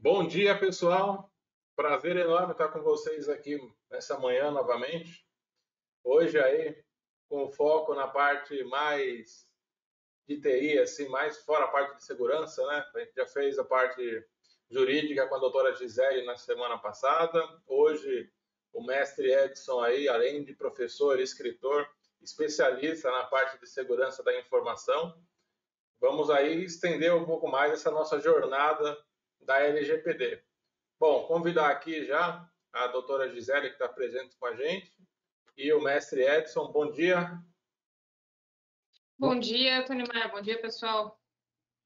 Bom dia, pessoal. Prazer enorme estar com vocês aqui nessa manhã novamente. Hoje aí com foco na parte mais de TI, assim, mais fora a parte de segurança, né? A gente já fez a parte jurídica com a doutora Gisele na semana passada. Hoje o mestre Edson aí, além de professor e escritor, especialista na parte de segurança da informação. Vamos aí estender um pouco mais essa nossa jornada da LGPD. Bom, convidar aqui já a doutora Gisele, que está presente com a gente, e o mestre Edson. Bom dia. Bom dia, Tony Maia. Bom dia, pessoal.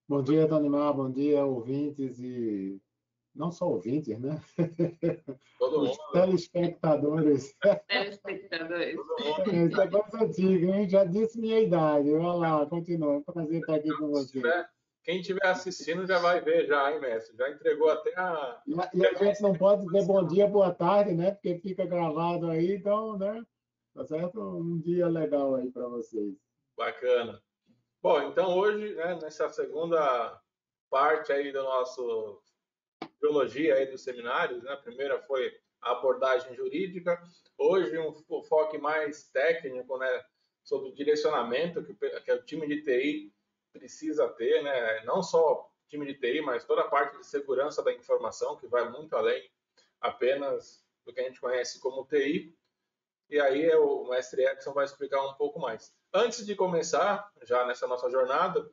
Bom dia, Tonimar. Bom dia, ouvintes e não só ouvintes, né? Todo Os mundo. telespectadores. Telespectadores. Isso é coisa antiga, hein? Já disse minha idade. Olha lá, continua. É um prazer estar aqui com você. Quem estiver assistindo já vai ver já, hein, mestre? Já entregou até a... E a gente não pode dizer bom dia, boa tarde, né? Porque fica gravado aí, então, né? Tá certo? Um dia legal aí para vocês. Bacana. Bom, então hoje, né, nessa segunda parte aí do nosso biologia aí dos seminários, né? A primeira foi a abordagem jurídica. Hoje um foco mais técnico, né, sobre o direcionamento que o time de TI precisa ter, né? Não só o time de TI, mas toda a parte de segurança da informação, que vai muito além apenas do que a gente conhece como TI. E aí o mestre Edson vai explicar um pouco mais. Antes de começar, já nessa nossa jornada,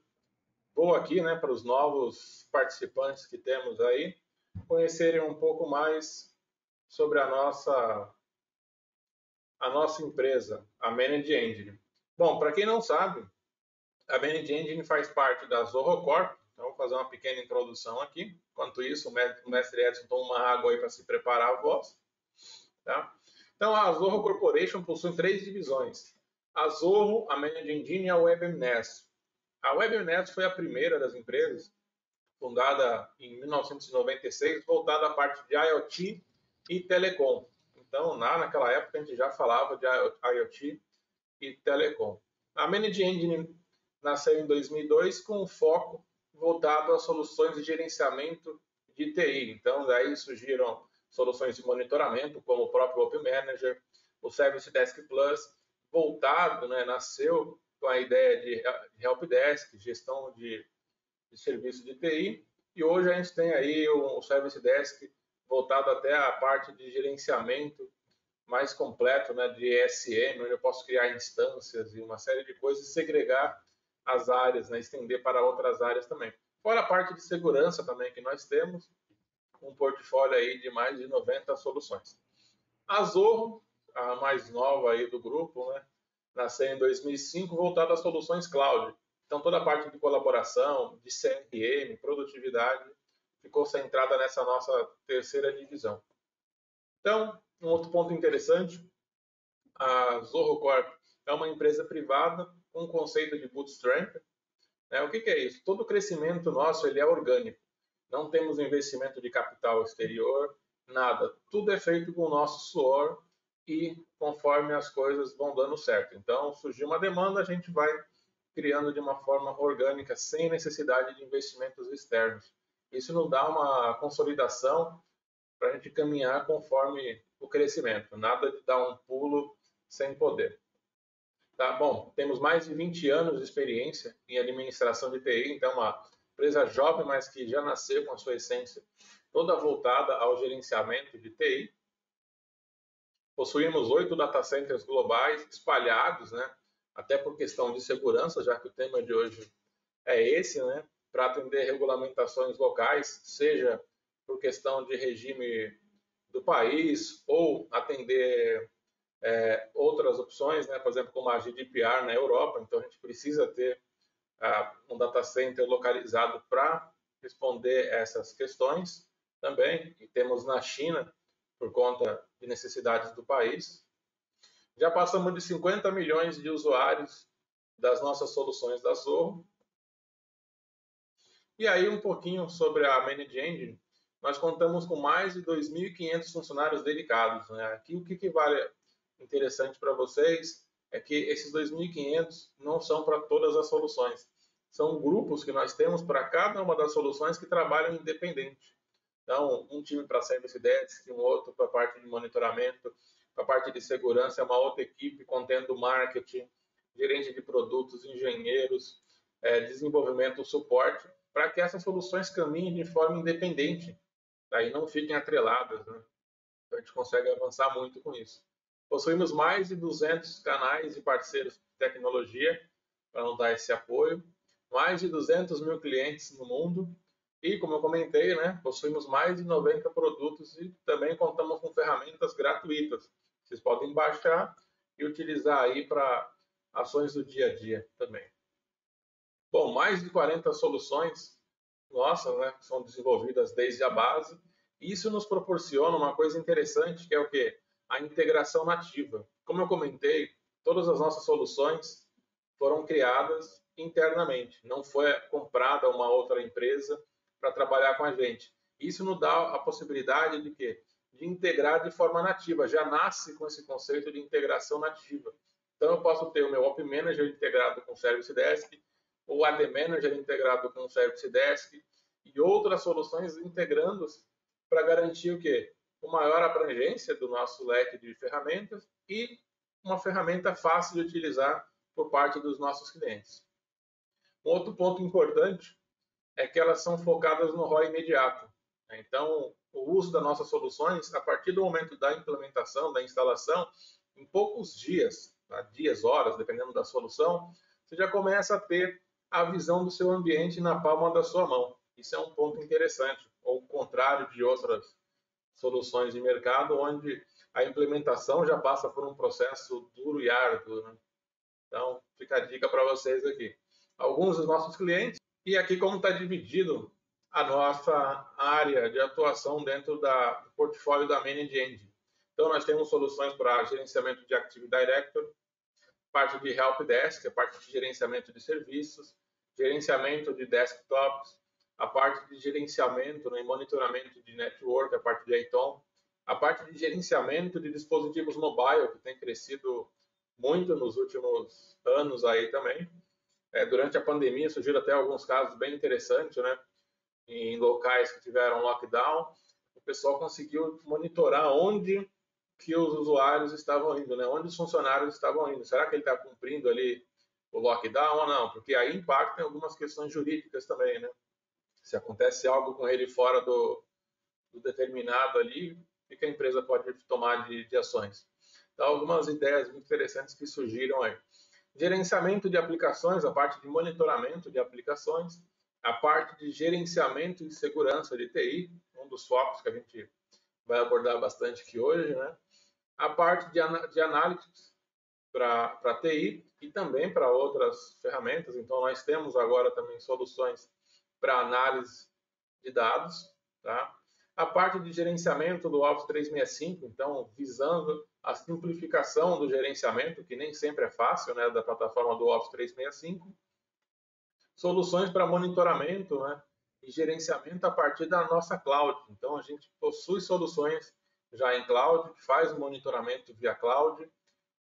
vou aqui, né, para os novos participantes que temos aí, conhecerem um pouco mais sobre a nossa empresa, a Manage Engine. Bom, para quem não sabe, a Manage Engine faz parte da Zorro Corp, então vou fazer uma pequena introdução aqui. Enquanto isso, o mestre Edson toma uma água aí para se preparar a voz. Tá? Então, a Zorro Corporation possui três divisões. A Zorro, a Manage Engine e a WebMS. A WebMS foi a primeira das empresas, fundada em 1996, voltada à parte de IoT e telecom. Então, naquela época, a gente já falava de IoT e telecom. A Manage Engine nasceu em 2002 com um foco voltado a soluções de gerenciamento de TI. Então, daí surgiram soluções de monitoramento, como o próprio Open Manager, o Service Desk Plus, voltado, né, nasceu com a ideia de helpdesk, gestão de serviço de TI, e hoje a gente tem aí o Service Desk voltado até a parte de gerenciamento mais completo, né, de ESM, onde eu posso criar instâncias e uma série de coisas e segregar as áreas, né, estender para outras áreas também. Fora a parte de segurança também que nós temos, um portfólio aí de mais de 90 soluções. A Zorro, a mais nova aí do grupo, né, nasceu em 2005, voltada a soluções cloud. Então, toda a parte de colaboração, de CRM, produtividade, ficou centrada nessa nossa terceira divisão. Então, um outro ponto interessante, a Zorro Corp é uma empresa privada com um conceito de bootstrap. O que é isso? Todo o crescimento nosso ele é orgânico. Não temos investimento de capital exterior, nada. Tudo é feito com o nosso suor e conforme as coisas vão dando certo. Então, surgiu uma demanda, a gente vai criando de uma forma orgânica, sem necessidade de investimentos externos. Isso nos dá uma consolidação para a gente caminhar conforme o crescimento. Nada de dar um pulo sem poder. Tá bom, temos mais de 20 anos de experiência em administração de TI, então uma empresa jovem, mas que já nasceu com a sua essência toda voltada ao gerenciamento de TI. Possuímos 8 data centers globais espalhados, né? Até por questão de segurança, já que o tema de hoje é esse, né? Para atender regulamentações locais, seja por questão de regime do país ou atender outras opções, né? Por exemplo, como a GDPR na Europa. Então, a gente precisa ter um data center localizado para responder essas questões também. E temos na China, por conta de necessidades do país. Já passamos de 50 milhões de usuários das nossas soluções da Zorro. E aí, um pouquinho sobre a Manage Engine. Nós contamos com mais de 2.500 funcionários dedicados. Né? Aqui, o que vale interessante para vocês é que esses 2.500 não são para todas as soluções. São grupos que nós temos para cada uma das soluções que trabalham independente. Então, um time para Service Desk, um outro para a parte de monitoramento, para a parte de segurança, uma outra equipe contendo marketing, gerente de produtos, engenheiros, desenvolvimento, suporte, para que essas soluções caminhem de forma independente, tá? E não fiquem atreladas, né? Então, a gente consegue avançar muito com isso. Possuímos mais de 200 canais e parceiros de tecnologia para nos dar esse apoio, mais de 200 mil clientes no mundo e, como eu comentei, né, possuímos mais de 90 produtos e também contamos com ferramentas gratuitas. Vocês podem baixar e utilizar aí para ações do dia a dia também. Bom, mais de 40 soluções nossas, né, são desenvolvidas desde a base. Isso nos proporciona uma coisa interessante, que é o quê? A integração nativa. Como eu comentei, todas as nossas soluções foram criadas internamente. Não foi comprada uma outra empresa para trabalhar com a gente. Isso nos dá a possibilidade de quê? De integrar de forma nativa. Já nasce com esse conceito de integração nativa. Então, eu posso ter o meu Op Manager integrado com o Service Desk, o AD Manager integrado com o Service Desk e outras soluções integrando-se para garantir o quê? Uma maior abrangência do nosso leque de ferramentas e uma ferramenta fácil de utilizar por parte dos nossos clientes. Um outro ponto importante é que elas são focadas no ROI imediato. Então, o uso das nossas soluções, a partir do momento da implementação, da instalação, em poucos dias, tá? Dias, horas, dependendo da solução, você já começa a ter a visão do seu ambiente na palma da sua mão. Isso é um ponto interessante, ao contrário de outras soluções de mercado, onde a implementação já passa por um processo duro e árduo, né? Então, fica a dica para vocês aqui. Alguns dos nossos clientes, e aqui como está dividido a nossa área de atuação dentro do portfólio da Managed Engine. Então, nós temos soluções para gerenciamento de Active Directory, parte de Help Desk, a parte de gerenciamento de serviços, gerenciamento de desktops, a parte de gerenciamento e monitoramento de network, a parte de ITOM, a parte de gerenciamento de dispositivos mobile, que tem crescido muito nos últimos anos aí também. Durante a pandemia surgiram até alguns casos bem interessantes, né? Em locais que tiveram lockdown, o pessoal conseguiu monitorar onde que os usuários estavam indo, né? Onde os funcionários estavam indo. Será que ele está cumprindo ali o lockdown ou não? Porque aí impacta em algumas questões jurídicas também, né? Se acontece algo com ele fora do determinado ali, o que a empresa pode tomar de ações? Então, algumas ideias muito interessantes que surgiram aí. Gerenciamento de aplicações, a parte de monitoramento de aplicações, a parte de gerenciamento e segurança de TI, um dos focos que a gente vai abordar bastante aqui hoje, né? A parte de analytics para TI e também para outras ferramentas. Então, nós temos agora também soluções para análise de dados, tá? A parte de gerenciamento do Office 365, então, visando a simplificação do gerenciamento, que nem sempre é fácil, né, da plataforma do Office 365. Soluções para monitoramento, né, e gerenciamento a partir da nossa cloud. Então, a gente possui soluções já em cloud, que faz o monitoramento via cloud,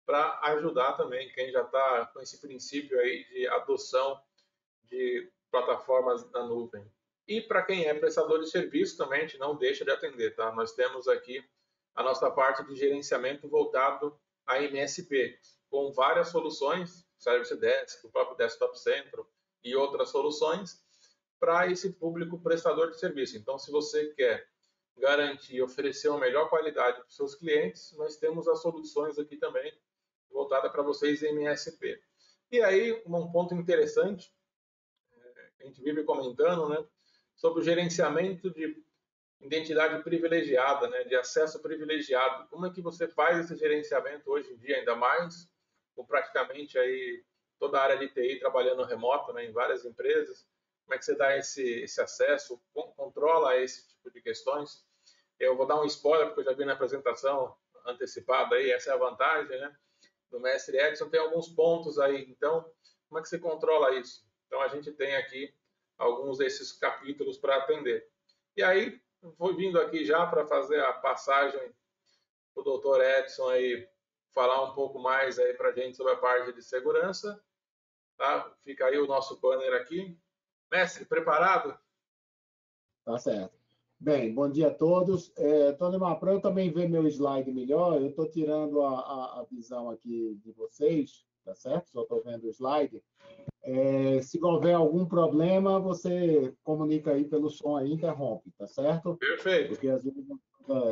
para ajudar também quem já está com esse princípio aí de adoção de plataformas na nuvem. E para quem é prestador de serviço também, a gente não deixa de atender, tá? Nós temos aqui a nossa parte de gerenciamento voltado a MSP, com várias soluções, Service Desk, o próprio Desktop Central e outras soluções para esse público prestador de serviço. Então, se você quer garantir e oferecer uma melhor qualidade para os seus clientes, nós temos as soluções aqui também voltadas para vocês em MSP. E aí, um ponto interessante, a gente vive comentando, né, sobre o gerenciamento de identidade privilegiada, né, de acesso privilegiado. Como é que você faz esse gerenciamento hoje em dia, ainda mais com praticamente aí toda a área de TI trabalhando remoto, né, em várias empresas? Como é que você dá esse acesso, controla esse tipo de questões? Eu vou dar um spoiler, porque eu já vi na apresentação antecipada aí, essa é a vantagem, né, do Mestre Edson, tem alguns pontos aí. Então, como é que você controla isso? Então, a gente tem aqui alguns desses capítulos para atender. E aí, vou vindo aqui já para fazer a passagem para o Dr. Edson aí falar um pouco mais aí para a gente sobre a parte de segurança. Tá? Fica aí o nosso banner aqui. Mestre, preparado? Tá certo. Bem, bom dia a todos. Tony, para eu também ver meu slide melhor, eu estou tirando a visão aqui de vocês, tá certo? Só estou vendo o slide. Se houver algum problema, você comunica aí pelo som aí, interrompe, tá certo? Perfeito. Porque às vezes,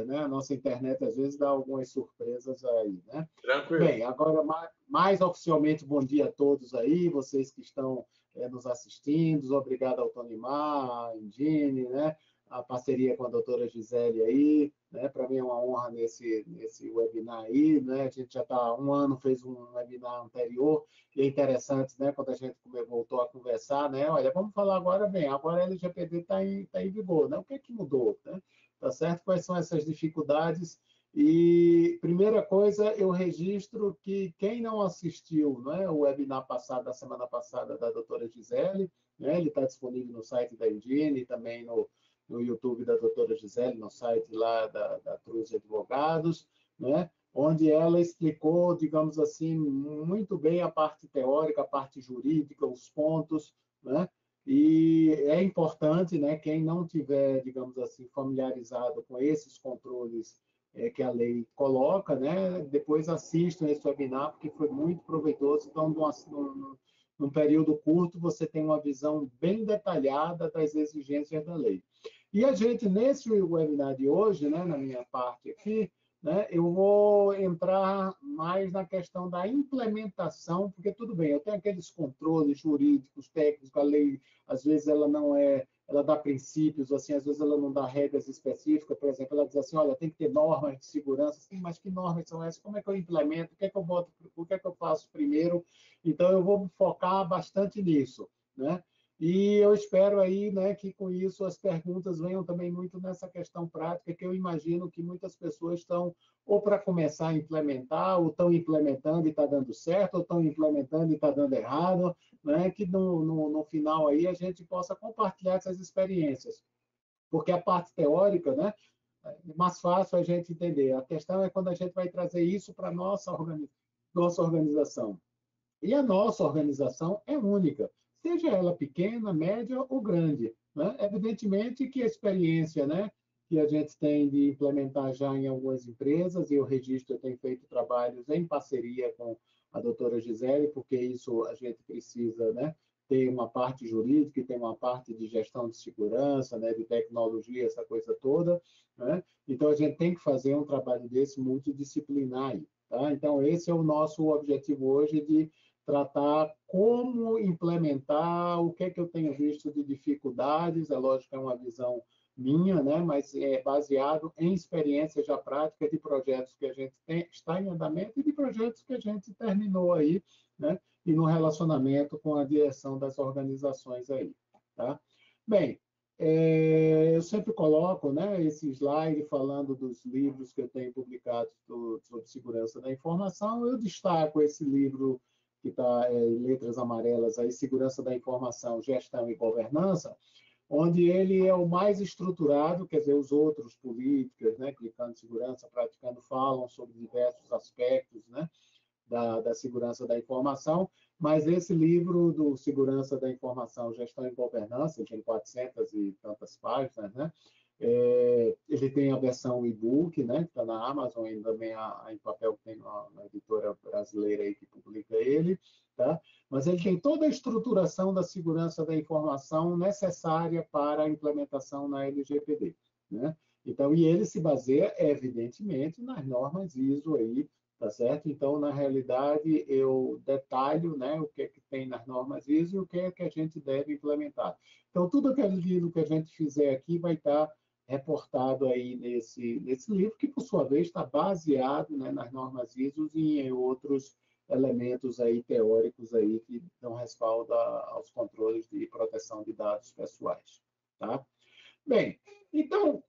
né, a nossa internet às vezes dá algumas surpresas aí, né? Tranquilo. Bem, agora mais oficialmente, bom dia a todos aí, vocês que estão nos assistindo. Obrigado ao Tonimar, à Indine, né? A parceria com a doutora Gisele aí, né? Para mim é uma honra nesse webinar aí, né? A gente já está há um ano, fez um webinar anterior, e é interessante, né? Quando a gente voltou a conversar, né? Olha, vamos falar agora, bem, agora a LGPD está em vigor, né? O que é que mudou, né? Tá certo? Quais são essas dificuldades? E, primeira coisa, eu registro que quem não assistiu, né, o webinar passado, da semana passada, da doutora Gisele, né, ele está disponível no site da Indine e também no YouTube da doutora Gisele, no site lá da Truz Advogados, né, onde ela explicou, digamos assim, muito bem a parte teórica, a parte jurídica, os pontos, né, e é importante, né, quem não tiver, digamos assim, familiarizado com esses controles que a lei coloca, né? Depois assistam esse webinar, porque foi muito proveitoso. Então, num período curto, você tem uma visão bem detalhada das exigências da lei. E a gente, nesse webinar de hoje, né, na minha parte aqui, né, eu vou entrar mais na questão da implementação, porque tudo bem, eu tenho aqueles controles jurídicos, técnicos, a lei, às vezes ela não é, ela dá princípios, assim, às vezes ela não dá regras específicas, por exemplo, ela diz assim, olha, tem que ter normas de segurança, sim, mas que normas são essas? Como é que eu implemento? O que é que eu boto, o que é que eu faço primeiro? Então, eu vou focar bastante nisso, né? E eu espero aí, né, que com isso as perguntas venham também muito nessa questão prática, que eu imagino que muitas pessoas estão ou para começar a implementar, ou estão implementando e está dando certo, ou estão implementando e está dando errado, né? Que no final aí a gente possa compartilhar essas experiências. Porque a parte teórica, né, é mais fácil a gente entender. A questão é quando a gente vai trazer isso para a nossa organização. E a nossa organização é única, seja ela pequena, média ou grande, né? Evidentemente que a experiência, né, que a gente tem de implementar já em algumas empresas, e eu registro, eu tenho feito trabalhos em parceria com a doutora Gisele, porque isso a gente precisa, né, ter uma parte jurídica e tem uma parte de gestão de segurança, né, de tecnologia, essa coisa toda, né? Então, a gente tem que fazer um trabalho desse multidisciplinar aí, tá? Então, esse é o nosso objetivo hoje, de tratar como implementar, o que é que eu tenho visto de dificuldades, é lógico que é uma visão minha, né, mas é baseado em experiência já prática de projetos que a gente está em andamento e de projetos que a gente terminou aí, né, e no relacionamento com a direção das organizações aí, tá? Bem, eu sempre coloco, né, esse slide falando dos livros que eu tenho publicado sobre segurança da informação. Eu destaco esse livro que está em letras amarelas, aí, Segurança da Informação, Gestão e Governança, onde ele é o mais estruturado, quer dizer, os outros políticas, né, Clicando Segurança, Praticando, falam sobre diversos aspectos, né, da segurança da informação, mas esse livro do Segurança da Informação, Gestão e Governança, tem 400 e tantas páginas, né? Ele tem a versão e-book, né, que está na Amazon, e também em papel, que tem uma editora brasileira aí que publica ele, tá? Mas ele tem toda a estruturação da segurança da informação necessária para a implementação na LGPD, né? Então, e ele se baseia, evidentemente, nas normas ISO aí, tá certo? Então, na realidade, eu detalho, né, o que é que tem nas normas ISO e o que é que a gente deve implementar. Então, tudo aquilo que a gente fizer aqui vai estar reportado aí nesse livro, que, por sua vez, está baseado, né, nas normas ISO e em outros elementos aí teóricos aí que dão respaldo aos controles de proteção de dados pessoais, tá? Bem, então,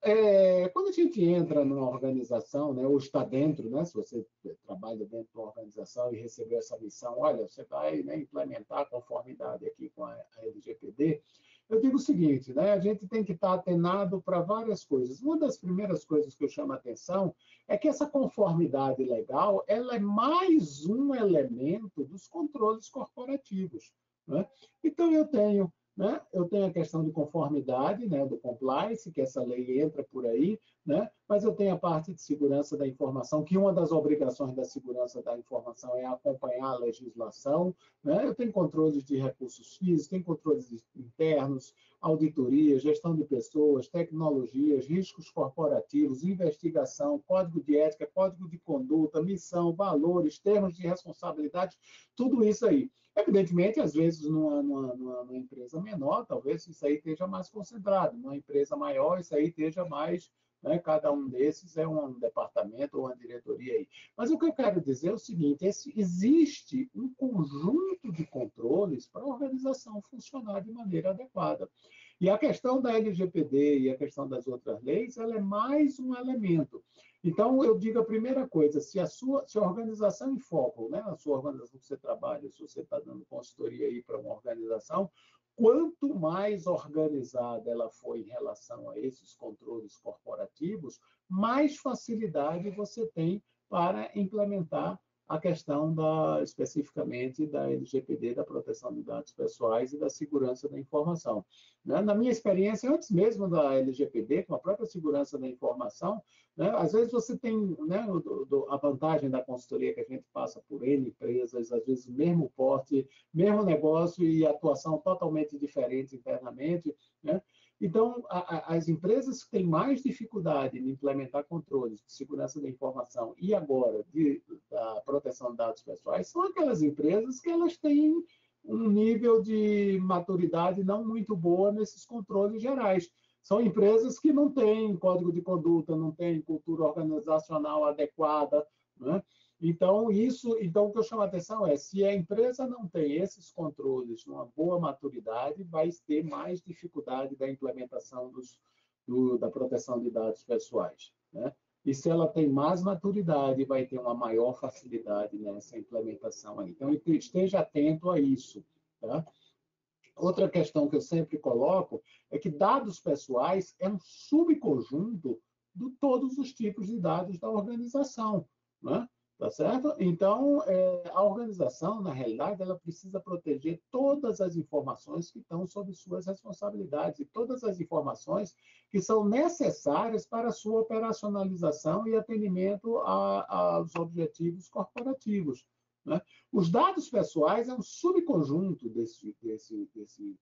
quando a gente entra numa organização, né, ou está dentro, né, se você trabalha dentro de uma organização e recebeu essa missão, olha, você vai, né, implementar a conformidade aqui com a LGPD, eu digo o seguinte, né, a gente tem que estar atenado para várias coisas. Uma das primeiras coisas que eu chamo a atenção é que essa conformidade legal, ela é mais um elemento dos controles corporativos, né? Então, eu tenho né? Eu tenho a questão de conformidade, né, do compliance, que essa lei entra por aí, né? Mas eu tenho a parte de segurança da informação, que uma das obrigações da segurança da informação é acompanhar a legislação, né? Eu tenho controles de recursos físicos, tenho controles internos, auditoria, gestão de pessoas, tecnologias, riscos corporativos, investigação, código de ética, código de conduta, missão, valores, termos de responsabilidade, tudo isso aí. Evidentemente, às vezes, numa empresa menor, talvez isso aí esteja mais concentrado. Numa empresa maior, isso aí esteja mais, né, cada um desses é um departamento ou uma diretoria aí. Mas o que eu quero dizer é o seguinte, existe um conjunto de controles para a organização funcionar de maneira adequada. E a questão da LGPD e a questão das outras leis, ela é mais um elemento. Então, eu digo a primeira coisa, se a organização em foco, né, a sua organização que você trabalha, se você está dando consultoria aí para uma organização, quanto mais organizada ela for em relação a esses controles corporativos, mais facilidade você tem para implementar a questão especificamente da LGPD, da proteção de dados pessoais e da segurança da informação. Na minha experiência, antes mesmo da LGPD, com a própria segurança da informação, né, às vezes você tem, né, a vantagem da consultoria que a gente passa por N empresas, às vezes mesmo porte, mesmo negócio e atuação totalmente diferente internamente, né? Então, as empresas que têm mais dificuldade em implementar controles de segurança da informação e agora da proteção de dados pessoais são aquelas empresas que elas têm um nível de maturidade não muito boa nesses controles gerais. São empresas que não têm código de conduta, não têm cultura organizacional adequada, né? Então, o que eu chamo a atenção é, se a empresa não tem esses controles numa boa maturidade, vai ter mais dificuldade da implementação da proteção de dados pessoais, né? E se ela tem mais maturidade, vai ter uma maior facilidade nessa implementação aí. Então, esteja atento a isso, tá? Outra questão que eu sempre coloco é que dados pessoais é um subconjunto de todos os tipos de dados da organização, né? Tá certo? Então, a organização, na realidade, ela precisa proteger todas as informações que estão sob suas responsabilidades e todas as informações que são necessárias para a sua operacionalização e atendimento aos objetivos corporativos, né? Os dados pessoais é um subconjunto desse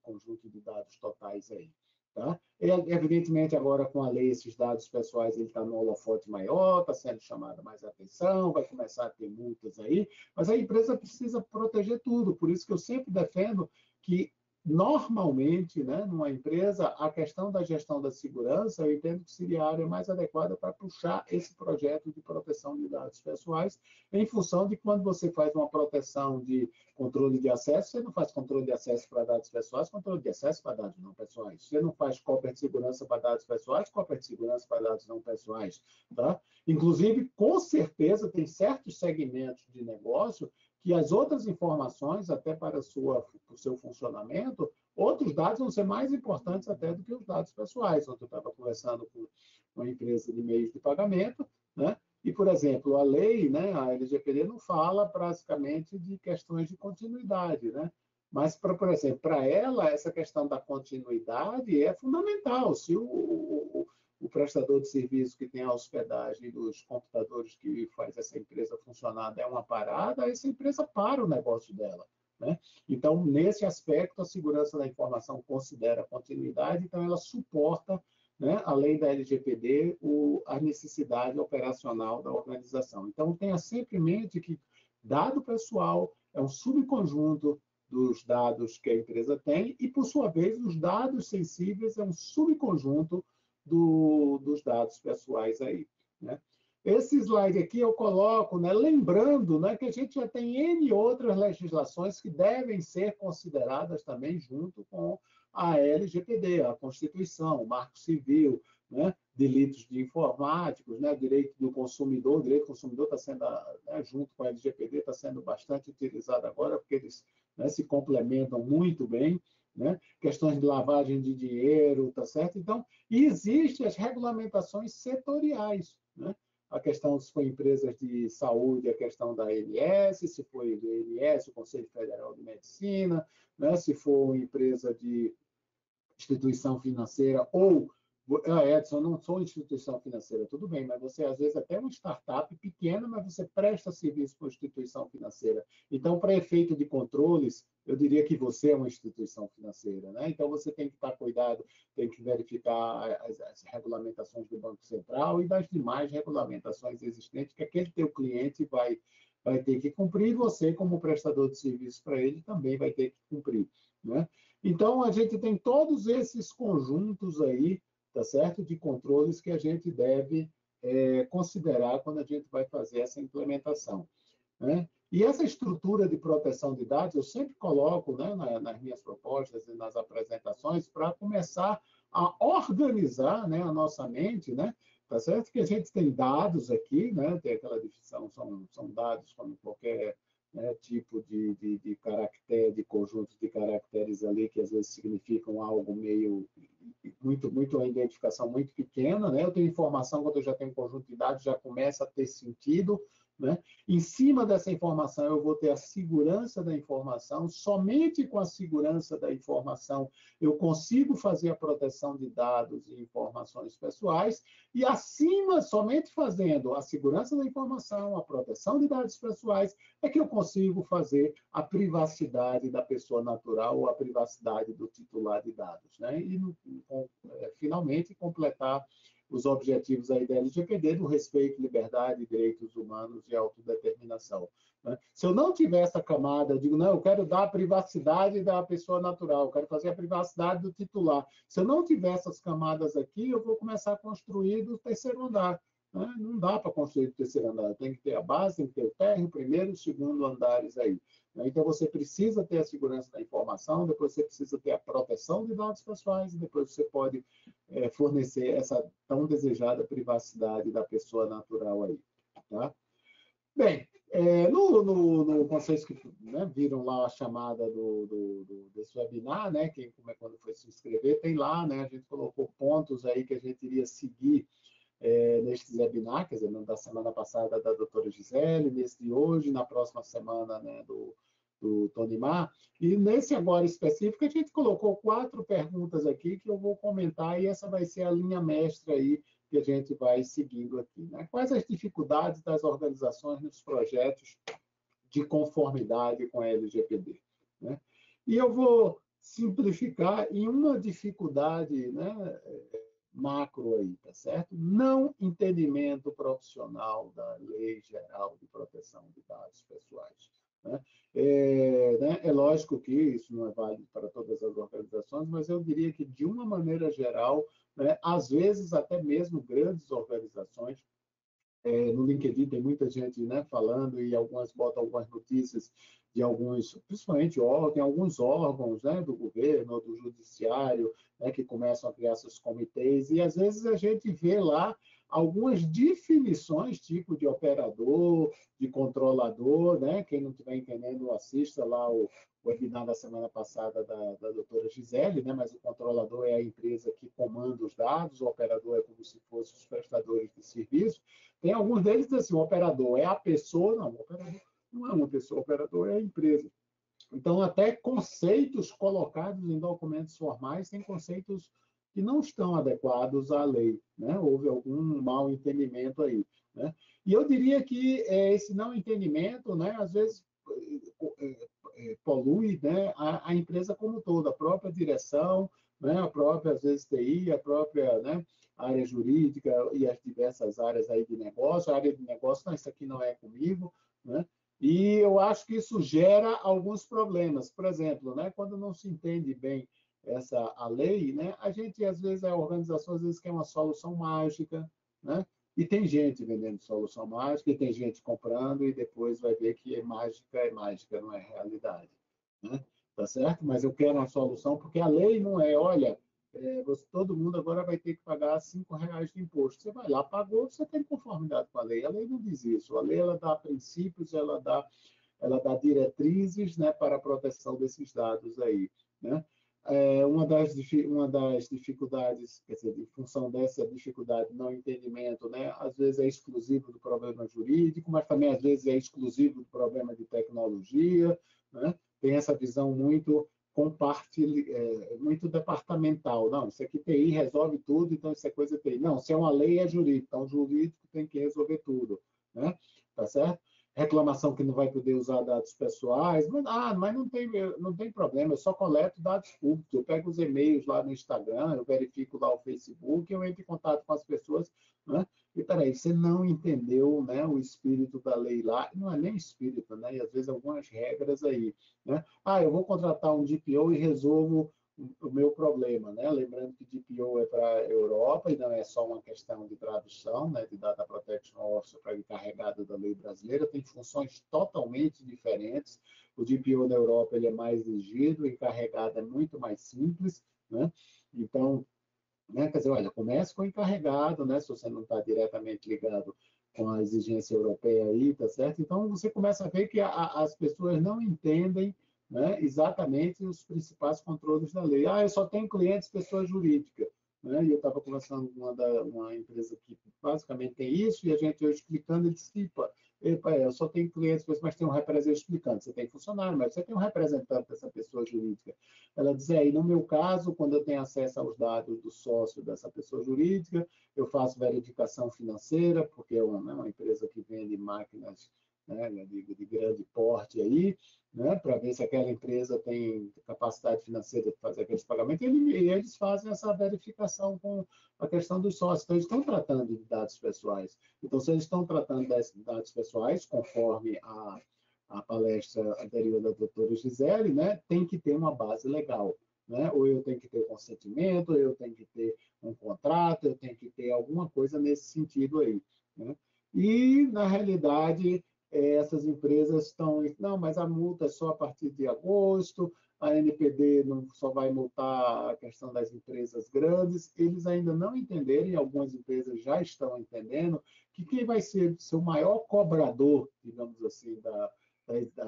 conjunto de dados totais aí. Tá? Evidentemente, agora com a lei, esses dados pessoais ele está no holofote maior, está sendo chamada mais atenção, vai começar a ter multas aí, mas a empresa precisa proteger tudo. Por isso que eu sempre defendo que, normalmente, né, numa empresa, a questão da gestão da segurança, eu entendo que seria a área mais adequada para puxar esse projeto de proteção de dados pessoais, em função de quando você faz uma proteção de controle de acesso, você não faz controle de acesso para dados pessoais, controle de acesso para dados não pessoais. Você não faz cópia de segurança para dados pessoais, cópia de segurança para dados não pessoais. Tá? Inclusive, com certeza, tem certos segmentos de negócio que as outras informações, até para o seu funcionamento, outros dados vão ser mais importantes até do que os dados pessoais. Ontem eu estava conversando com uma empresa de meios de pagamento, né? E, por exemplo, a lei, né, a LGPD não fala basicamente de questões de continuidade, né? Mas, por exemplo, para ela, essa questão da continuidade é fundamental. Se o prestador de serviço que tem a hospedagem dos computadores que faz essa empresa funcionar der uma parada, essa empresa para o negócio dela, né? Então, nesse aspecto, a segurança da informação considera a continuidade, então ela suporta, né, além da LGPD, a necessidade operacional da organização. Então, tenha sempre em mente que dado pessoal é um subconjunto dos dados que a empresa tem e, por sua vez, os dados sensíveis é um subconjunto dos dados pessoais aí, né? Esse slide aqui eu coloco, né, lembrando, né, que a gente já tem N outras legislações que devem ser consideradas também junto com a LGPD, a Constituição, o Marco Civil, né, delitos de informáticos, né, direito do consumidor. O direito do consumidor está sendo, né, junto com a LGPD, está sendo bastante utilizado agora, porque eles, né, se complementam muito bem, né? Questões de lavagem de dinheiro, tá certo? Então, existem as regulamentações setoriais, né? a questão se foi empresas de saúde, a questão da ANS, se foi do ANS, o Conselho Federal de Medicina, né? Se for uma empresa de instituição financeira ou Edson, eu não sou instituição financeira, tudo bem, mas você às vezes até é uma startup pequena, mas você presta serviço para uma instituição financeira. Então, para efeito de controles, eu diria que você é uma instituição financeira, né? Então, você tem que estar cuidado, tem que verificar as regulamentações do Banco Central e das demais regulamentações existentes que aquele teu cliente vai ter que cumprir, e você, como prestador de serviço para ele, também vai ter que cumprir, né? Então, a gente tem todos esses conjuntos aí, tá certo? De controles que a gente deve considerar quando a gente vai fazer essa implementação, né? E essa estrutura de proteção de dados, eu sempre coloco, né, nas minhas propostas e nas apresentações, para começar a organizar, né, a nossa mente, né? Tá certo? Que a gente tem dados aqui, né? Tem aquela definição, são dados como qualquer, né, tipo de caractere, de conjuntos de caracteres ali, que às vezes significam algo meio, uma identificação muito pequena, né? Eu tenho informação, quando eu já tenho um conjunto de dados, já começa a ter sentido, né? Em cima dessa informação, eu vou ter a segurança da informação. Somente com a segurança da informação eu consigo fazer a proteção de dados e informações pessoais. E acima, somente fazendo a segurança da informação, a proteção de dados pessoais, é que eu consigo fazer a privacidade da pessoa natural ou a privacidade do titular de dados, né? E, finalmente, completar os objetivos aí da LGPD, do respeito, liberdade, direitos humanos e autodeterminação, né? Se eu não tiver essa camada, eu digo, não, eu quero dar a privacidade da pessoa natural, eu quero fazer a privacidade do titular. Se eu não tiver essas camadas aqui, eu vou começar a construir do terceiro andar, né? Não dá para construir do terceiro andar, tem que ter a base, tem que ter o térreo, o primeiro e o segundo andares aí. Então, você precisa ter a segurança da informação, depois você precisa ter a proteção de dados pessoais, e depois você pode fornecer essa tão desejada privacidade da pessoa natural aí, tá? Bem, no vocês que, né, viram lá a chamada desse webinar, né, quando foi se inscrever, tem lá, né, a gente colocou pontos aí que a gente iria seguir neste webinar, quer dizer, da semana passada da doutora Gisele, nesse de hoje, na próxima semana, né, do Tonimar. E nesse agora específico, a gente colocou 4 perguntas aqui que eu vou comentar, e essa vai ser a linha mestra aí que a gente vai seguindo aqui, né? Quais as dificuldades das organizações nos projetos de conformidade com a LGPD, né? E eu vou simplificar em uma dificuldade, né, macro aí, tá certo? Não entendimento profissional da Lei Geral de Proteção de Dados Pessoais, né? É lógico que isso não é válido para todas as organizações, mas eu diria que, de uma maneira geral, né, às vezes até mesmo grandes organizações, no LinkedIn tem muita gente, né, falando, e algumas botam algumas notícias de alguns, principalmente tem alguns órgãos, né, do governo, do judiciário, né, que começam a criar seus comitês, e às vezes a gente vê lá algumas definições, tipo de operador, de controlador, né? Quem não estiver entendendo, assista lá o webinar da semana passada da doutora Gisele, né? Mas o controlador é a empresa que comanda os dados, o operador é como se fossem os prestadores de serviço. Tem alguns deles que dizem assim, o operador é a pessoa, não, o operador não é uma pessoa, o operador é a empresa. Então, até conceitos colocados em documentos formais têm conceitos que não estão adequados à lei, né? Houve algum mal entendimento aí, né? E eu diria que esse não entendimento, né, às vezes polui, né, a empresa como toda, a própria direção, né, a própria, às vezes, TI, a própria, né, área jurídica e as diversas áreas aí de negócio. A área de negócio, não, isso aqui não é comigo, né? E eu acho que isso gera alguns problemas. Por exemplo, né, quando não se entende bem a lei, né, a gente, às vezes, a organização às vezes quer uma solução mágica, né? E tem gente vendendo solução mágica, e tem gente comprando, e depois vai ver que é mágica, não é realidade, né? Tá certo? Mas eu quero uma solução, porque a lei não é, olha, todo mundo agora vai ter que pagar R$5 de imposto. Você vai lá, pagou, você tem conformidade com a lei. A lei não diz isso. A lei, ela dá princípios, ela dá diretrizes, né, para a proteção desses dados aí, né? uma das dificuldades, quer dizer, em função dessa dificuldade no entendimento, né, às vezes é exclusivo do problema jurídico, mas também às vezes é exclusivo do problema de tecnologia, né? Tem essa visão muito muito departamental. Não, isso aqui TI resolve tudo, então isso é coisa TI. Não, se é uma lei, é jurídico, então o jurídico tem que resolver tudo, né? Tá certo? Reclamação que não vai poder usar dados pessoais, mas não tem problema, eu só coleto dados públicos, eu pego os e-mails lá no Instagram, eu verifico lá o Facebook, eu entro em contato com as pessoas, né? E peraí, você não entendeu, né, o espírito da lei lá, não é nem espírito, né? E às vezes algumas regras aí, né? Eu vou contratar um DPO e resolvo o meu problema, né? Lembrando que DPO é para a Europa e não é só uma questão de tradução, né? De Data Protection Officer para encarregado da lei brasileira, tem funções totalmente diferentes. O DPO na Europa ele é mais rígido, o encarregado é muito mais simples, né? Então, né? Quer dizer, olha, comece com o encarregado, né? Se você não está diretamente ligado com a exigência europeia aí, tá certo? Então, você começa a ver que as pessoas não entendem, né, exatamente os principais controles da lei. Eu só tenho clientes pessoa jurídica, né? E eu estava conversando com uma empresa que basicamente tem isso, e a gente eu explicando, ele disse, eu só tenho clientes, mas tem um representante explicando. Você tem funcionário, mas você tem um representante dessa pessoa jurídica. Ela diz, aí, no meu caso, quando eu tenho acesso aos dados do sócio dessa pessoa jurídica, eu faço verificação financeira, porque é uma empresa que vende máquinas, né, de grande porte aí, né, para ver se aquela empresa tem capacidade financeira de fazer aqueles pagamentos, e eles fazem essa verificação com a questão dos sócios. Então, eles estão tratando de dados pessoais. Então, se eles estão tratando de dados pessoais, conforme a palestra anterior da doutora Gisele, né, tem que ter uma base legal. Né? Ou eu tenho que ter consentimento, ou eu tenho que ter um contrato, eu tenho que ter alguma coisa nesse sentido aí. Né? E, na realidade, essas empresas estão... Não, mas a multa é só a partir de agosto, a NPD não só vai multar a questão das empresas grandes. Eles ainda não entenderam, e algumas empresas já estão entendendo, que quem vai ser o maior cobrador, digamos assim, da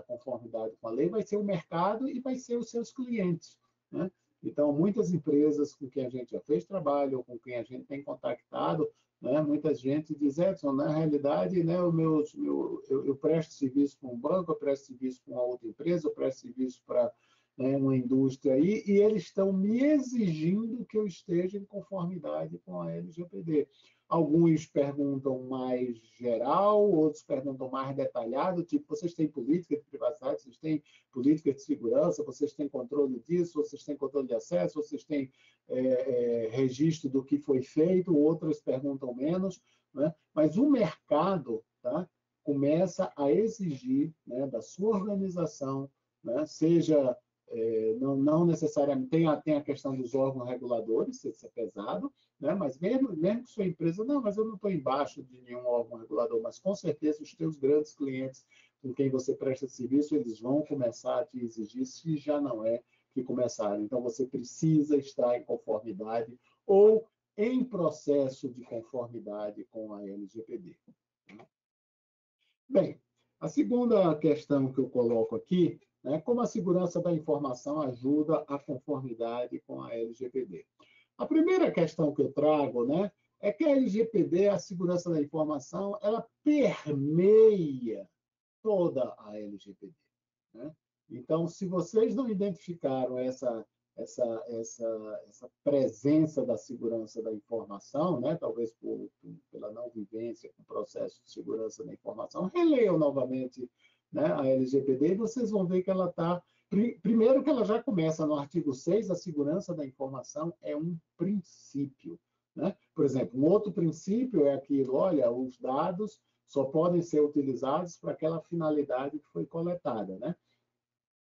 conformidade com a lei vai ser o mercado e vai ser os seus clientes. Né? Então, muitas empresas com quem a gente já fez trabalho, ou com quem a gente tem contactado, né, muita gente diz, Edson, na realidade, né, eu presto serviço para um banco, eu presto serviço para uma outra empresa, eu presto serviço para, né, uma indústria aí, e eles estão me exigindo que eu esteja em conformidade com a LGPD. Alguns perguntam mais geral, outros perguntam mais detalhado, tipo, vocês têm política de privacidade, vocês têm política de segurança, vocês têm controle disso, vocês têm controle de acesso, vocês têm registro do que foi feito, outras perguntam menos, né? Mas o mercado, tá, começa a exigir, né, da sua organização, né, seja... não necessariamente tem a questão dos órgãos reguladores, isso é pesado, né? Mas mesmo que sua empresa, não, mas eu não estou embaixo de nenhum órgão regulador, mas com certeza os teus grandes clientes com quem você presta serviço, eles vão começar a te exigir, se já não é que começaram. Então, você precisa estar em conformidade ou em processo de conformidade com a LGPD. Bem, a segunda questão que eu coloco aqui, né, como a segurança da informação ajuda a conformidade com a LGPD. A primeira questão que eu trago, né, é que a LGPD, a segurança da informação, ela permeia toda a LGPD. Né? Então, se vocês não identificaram essa presença da segurança da informação, né? Talvez pela não vivência com o processo de segurança da informação, releiam novamente, né, a LGPD e vocês vão ver que ela está... Primeiro que ela já começa no artigo 6, a segurança da informação é um princípio. Né? Por exemplo, um outro princípio é aquilo, olha, os dados só podem ser utilizados para aquela finalidade que foi coletada. Né?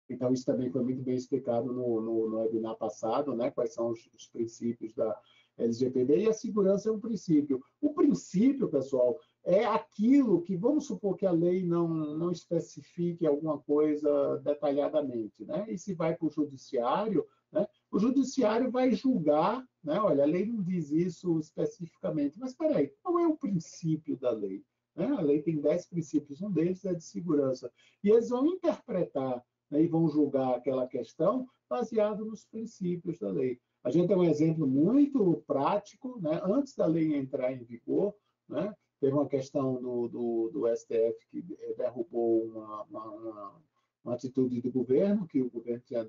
Então, isso também foi muito bem explicado no webinar passado, né? Quais são os princípios da LGPD, e a segurança é um princípio. O princípio, pessoal, é aquilo que, vamos supor que a lei não especifique alguma coisa detalhadamente, né? E se vai para o judiciário, né? O judiciário vai julgar, né? Olha, a lei não diz isso especificamente, mas espera aí, qual é o princípio da lei? Né? A lei tem 10 princípios, um deles é de segurança. E eles vão interpretar, né, e vão julgar aquela questão baseado nos princípios da lei. A gente tem um exemplo muito prático, né? Antes da lei entrar em vigor, né? Teve uma questão do STF que derrubou uma atitude do governo, que o governo tinha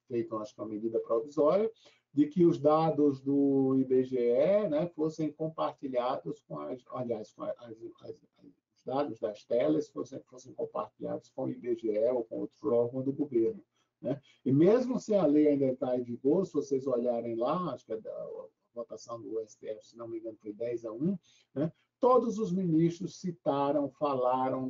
feito, acho que uma medida provisória, de que os dados do IBGE, né, fossem compartilhados com os dados das telas fossem compartilhados com o IBGE ou com outro órgão do governo, né? E mesmo se a lei ainda está em vigor, se vocês olharem lá, acho que a votação do STF, se não me engano, foi 10-1, né? Todos os ministros citaram, falaram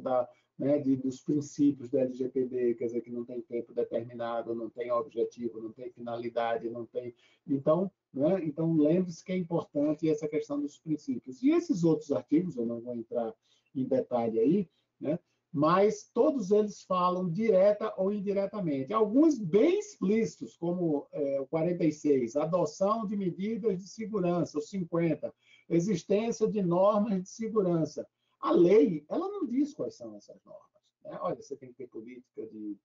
dos princípios da LGPD, quer dizer, que não tem tempo determinado, não tem objetivo, não tem finalidade, não tem... Então, né? Então lembre-se que é importante essa questão dos princípios. E esses outros artigos, eu não vou entrar em detalhe aí, né? Mas todos eles falam direta ou indiretamente. Alguns bem explícitos, como o 46, adoção de medidas de segurança, o 50, existência de normas de segurança. A lei, ela não diz quais são essas normas, né? Olha, você tem que ter política de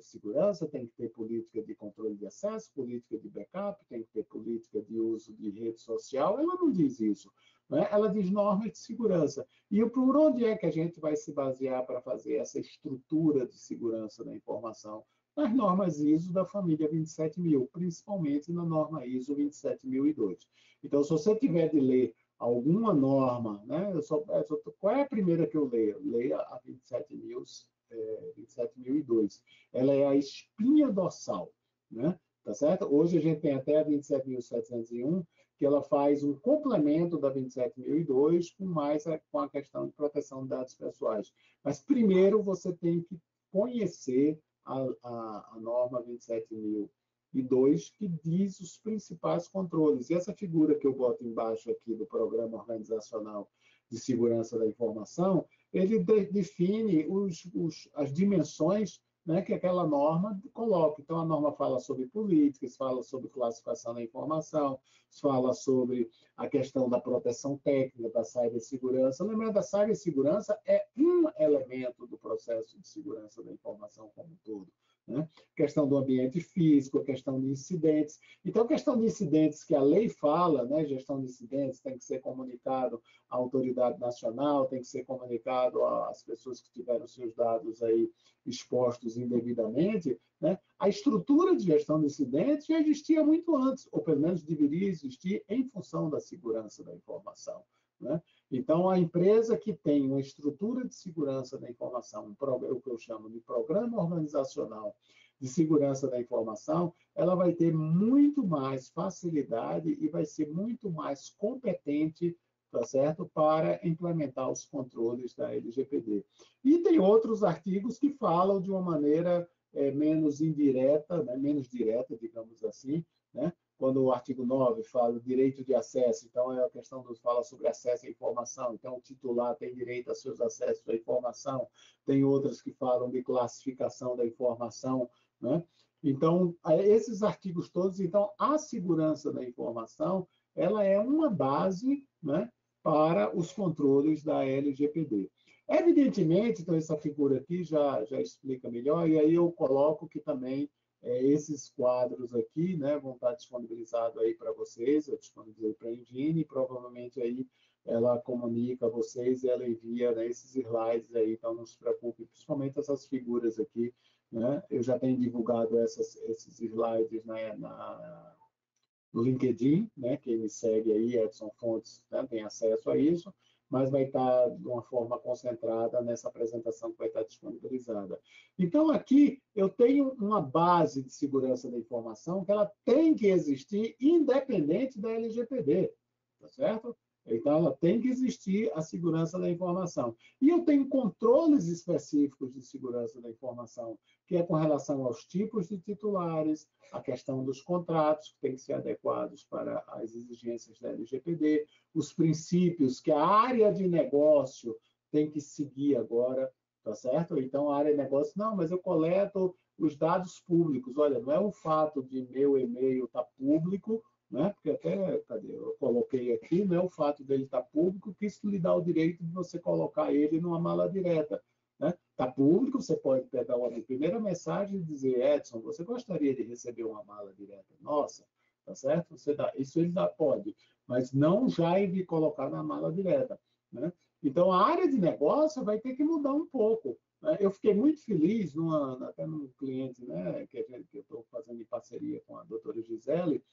segurança, tem que ter política de controle de acesso, política de backup, tem que ter política de uso de rede social. Ela não diz isso, né? Ela diz normas de segurança. E por onde é que a gente vai se basear para fazer essa estrutura de segurança da informação? Nas normas ISO da família 27000, principalmente na norma ISO 27002. Então, se você tiver de ler alguma norma, né? Qual é a primeira que eu leio? Leia a 27002. Ela é a espinha dorsal, né? Tá certo? Hoje a gente tem até a 27.701, que ela faz um complemento da 27.002 com a questão de proteção de dados pessoais. Mas primeiro você tem que conhecer a norma 27.002, que diz os principais controles. E essa figura que eu boto embaixo aqui do Programa Organizacional de Segurança da Informação, ele define as dimensões, né, que aquela norma coloca. Então, a norma fala sobre políticas, fala sobre classificação da informação, fala sobre a questão da proteção técnica, da cibersegurança. Lembrando, a cibersegurança é um elemento do processo de segurança da informação como um todo, né? Questão do ambiente físico, a questão de incidentes. Então, a questão de incidentes que a lei fala, né, gestão de incidentes, tem que ser comunicado à autoridade nacional, tem que ser comunicado às pessoas que tiveram seus dados aí expostos indevidamente, né? A estrutura de gestão de incidentes já existia muito antes, ou pelo menos deveria existir em função da segurança da informação, né? Então, a empresa que tem uma estrutura de segurança da informação, o que eu chamo de programa organizacional de segurança da informação, ela vai ter muito mais facilidade e vai ser muito mais competente, tá certo, para implementar os controles da LGPD. E tem outros artigos que falam de uma maneira menos indireta, né, menos direta, digamos assim, né? Quando o artigo 9 fala do direito de acesso, então é a questão fala sobre acesso à informação, então o titular tem direito a seus acessos à informação, tem outras que falam de classificação da informação, né? Então, esses artigos todos, então, a segurança da informação, ela é uma base, né, para os controles da LGPD. Evidentemente, então, essa figura aqui já explica melhor, e aí eu coloco que também esses quadros aqui, né, vão estar disponibilizados aí para vocês, eu disponibilizei para a Engine, e provavelmente aí ela comunica a vocês e ela envia, né, esses slides aí, então não se preocupe, principalmente essas figuras aqui, né, eu já tenho divulgado esses slides, né, no LinkedIn, né, quem me segue aí, Edson Fontes, né, tem acesso a isso, mas vai estar de uma forma concentrada nessa apresentação que vai estar disponibilizada. Então, aqui eu tenho uma base de segurança da informação que ela tem que existir independente da LGPD, tá certo? Então, ela tem que existir a segurança da informação. E eu tenho controles específicos de segurança da informação, que é com relação aos tipos de titulares, a questão dos contratos, que têm que ser adequados para as exigências da LGPD, os princípios que a área de negócio tem que seguir agora, tá certo? Então, a área de negócio, não, mas eu coleto os dados públicos. Olha, não é o fato de meu e-mail estar público, né? Porque até, cadê? Eu coloquei aqui, não é o fato dele estar público que isso lhe dá o direito de você colocar ele numa mala direta. né? Tá público, você pode pegar uma primeira mensagem e dizer, Edson, você gostaria de receber uma mala direta nossa? Tá certo? Você dá, isso ele dá, pode, mas não já de colocar na mala direta, né? Então, a área de negócio vai ter que mudar um pouco, né? Eu fiquei muito feliz, até num cliente, né, que eu estou fazendo em parceria com a doutora Gisele,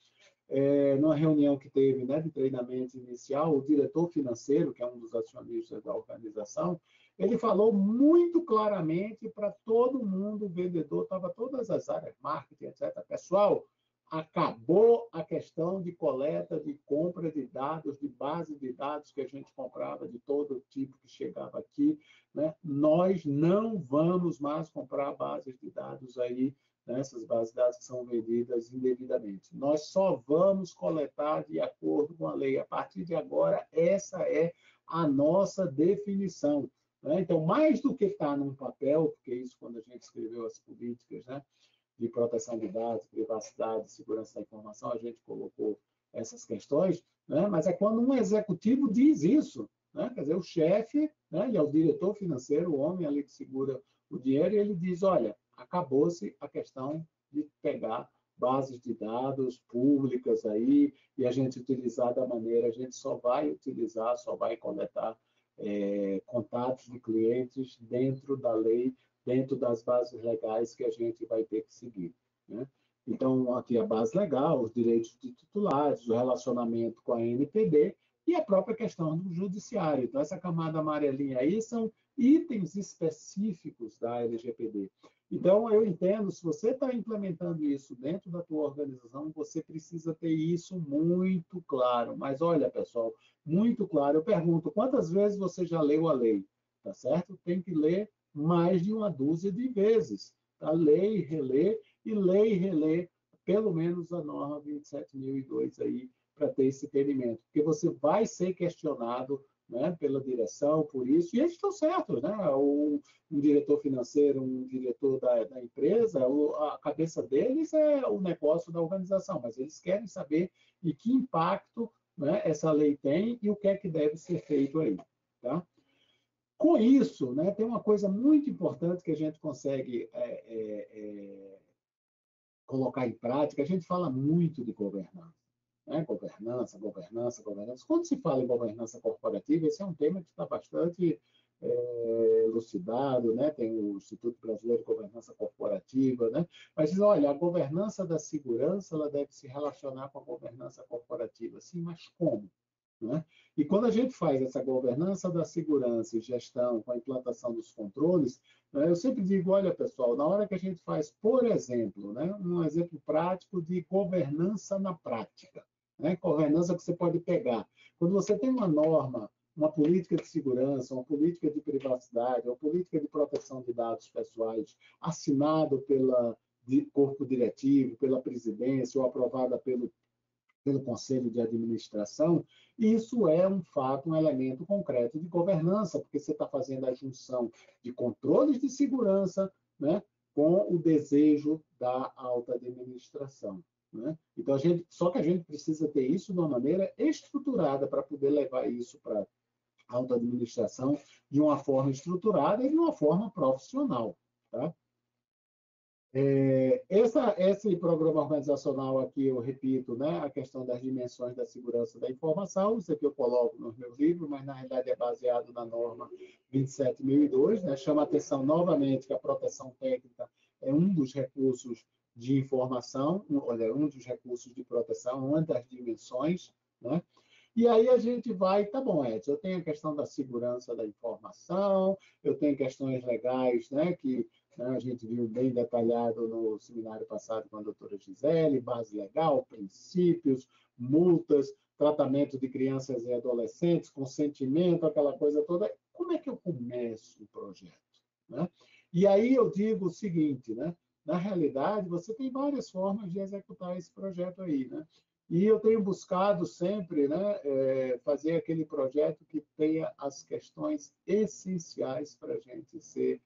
numa reunião que teve, né, de treinamento inicial, o diretor financeiro, que é um dos acionistas da organização, ele falou muito claramente para todo mundo, o vendedor, estava todas as áreas, marketing, etc. Pessoal, acabou a questão de coleta, de compra de dados, de base de dados que a gente comprava de todo tipo que chegava aqui, né? Nós não vamos mais comprar bases de dados aí, né? Essas bases de dados que são vendidas indevidamente. Nós só vamos coletar de acordo com a lei. A partir de agora, essa é a nossa definição, né? Então, mais do que estar num papel, porque isso quando a gente escreveu as políticas, né, de proteção de dados, privacidade, segurança da informação, a gente colocou essas questões, né? Mas é quando um executivo diz isso, né? Quer dizer, o chefe, né, ele é o diretor financeiro, o homem ali que segura o dinheiro, e ele diz, olha, acabou-se a questão de pegar bases de dados públicas aí e a gente utilizar da maneira, a gente só vai utilizar, só vai coletar contatos de clientes dentro da lei, dentro das bases legais que a gente vai ter que seguir, né? Então, aqui a base legal, os direitos de titulares, o relacionamento com a NPD e a própria questão do judiciário. Então, essa camada amarelinha aí são itens específicos da LGPD. Então, eu entendo, se você está implementando isso dentro da tua organização, você precisa ter isso muito claro. Mas, olha, pessoal, muito claro. Eu pergunto, quantas vezes você já leu a lei? Tá certo? Tem que ler mais de uma dúzia de vezes. Tá? Ler e reler, pelo menos a norma 27.002 aí, para ter esse entendimento. Porque você vai ser questionado, né, pela direção, por isso, e eles estão certos, né? Um diretor financeiro, um diretor da empresa, a cabeça deles é o negócio da organização, mas eles querem saber e que impacto, né, essa lei tem e o que é que deve ser feito aí, tá? Com isso, né, tem uma coisa muito importante que a gente consegue colocar em prática. A gente fala muito de governança, né? Governança, governança, governança. Quando se fala em governança corporativa, esse é um tema que está bastante elucidado, né? Tem o Instituto Brasileiro de Governança Corporativa, né? Mas diz, olha, a governança da segurança ela deve se relacionar com a governança corporativa. Sim, mas como? Né? E quando a gente faz essa governança da segurança e gestão com a implantação dos controles, né, eu sempre digo, olha, pessoal, na hora que a gente faz, por exemplo, né, um exemplo prático de governança na prática, né, governança que você pode pegar. Quando você tem uma norma, uma política de segurança, uma política de privacidade, uma política de proteção de dados pessoais assinado pelo corpo diretivo, pela presidência ou aprovada pelo Conselho de Administração, isso é um fato, um elemento concreto de governança, porque você está fazendo a junção de controles de segurança, né, com o desejo da alta administração, né? Então, só que a gente precisa ter isso de uma maneira estruturada para poder levar isso para a alta administração de uma forma estruturada e de uma forma profissional, tá? Esse programa organizacional aqui, eu repito, né, a questão das dimensões da segurança da informação, isso aqui eu coloco nos meus livros, mas na realidade é baseado na norma 27.002, né, chama a atenção novamente que a proteção técnica é um dos recursos de informação, olha, um dos recursos de proteção, uma das dimensões, né? E aí a gente vai, tá bom, Edson, eu tenho a questão da segurança da informação, eu tenho questões legais, né, que a gente viu bem detalhado no seminário passado com a doutora Gisele, base legal, princípios, multas, tratamento de crianças e adolescentes, consentimento, aquela coisa toda. Como é que eu começo o projeto, né? E aí eu digo o seguinte, né? Na realidade, você tem várias formas de executar esse projeto aí, né? E eu tenho buscado sempre, né, fazer aquele projeto que tenha as questões essenciais para a gente ser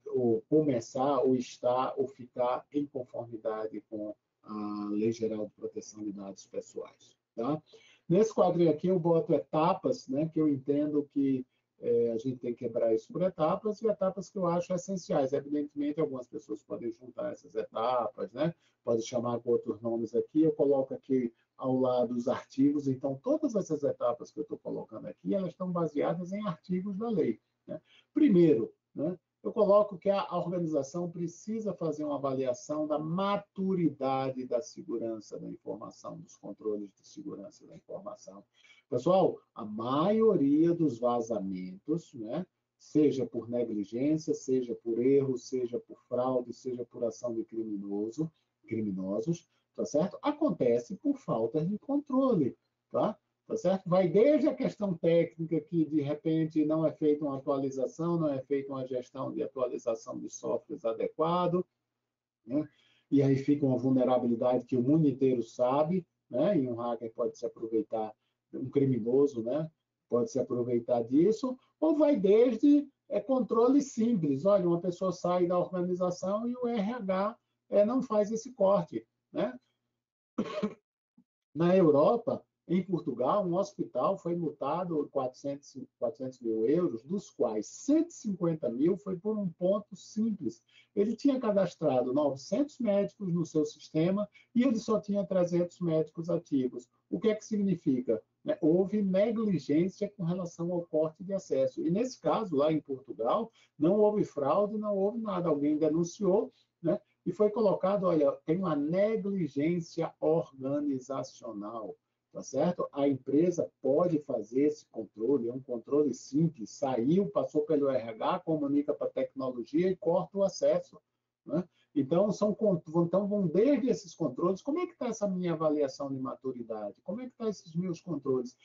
ou começar, ou estar, ou ficar em conformidade com a Lei Geral de Proteção de Dados Pessoais. Tá? Nesse quadrinho aqui eu boto etapas, né, que eu entendo que a gente tem que quebrar isso por etapas, e etapas que eu acho essenciais. Evidentemente, algumas pessoas podem juntar essas etapas, né? Pode chamar com outros nomes aqui, eu coloco aqui ao lado os artigos. Então, todas essas etapas que eu estou colocando aqui, elas estão baseadas em artigos da lei, né? Primeiro, né, eu coloco que a organização precisa fazer uma avaliação da maturidade da segurança da informação, dos controles de segurança da informação. Pessoal, a maioria dos vazamentos, né, seja por negligência, seja por erro, seja por fraude, seja por ação de criminosos, tá certo? Acontece por falta de controle, tá? Tá certo? Vai desde a questão técnica, que de repente não é feita uma atualização, não é feita uma gestão de atualização de softwares adequado, né? E aí fica uma vulnerabilidade que o mundo inteiro sabe, né? E um hacker pode se aproveitar, um criminoso, né? Pode se aproveitar disso, ou vai desde controle simples. Olha, uma pessoa sai da organização e o RH não faz esse corte, né? Na Europa, em Portugal, um hospital foi multado 400 mil euros, dos quais 150 mil foi por um ponto simples. Ele tinha cadastrado 900 médicos no seu sistema e ele só tinha 300 médicos ativos. O que é que significa? Houve negligência com relação ao corte de acesso. E nesse caso, lá em Portugal, não houve fraude, não houve nada. Alguém denunciou, né? E foi colocado, olha, tem uma negligência organizacional, tá certo? A empresa pode fazer esse controle, é um controle simples, saiu, passou pelo RH, comunica para a tecnologia e corta o acesso, né? Então, vão desde esses controles. Como é que está essa minha avaliação de maturidade? Como é que estão esses meus controles?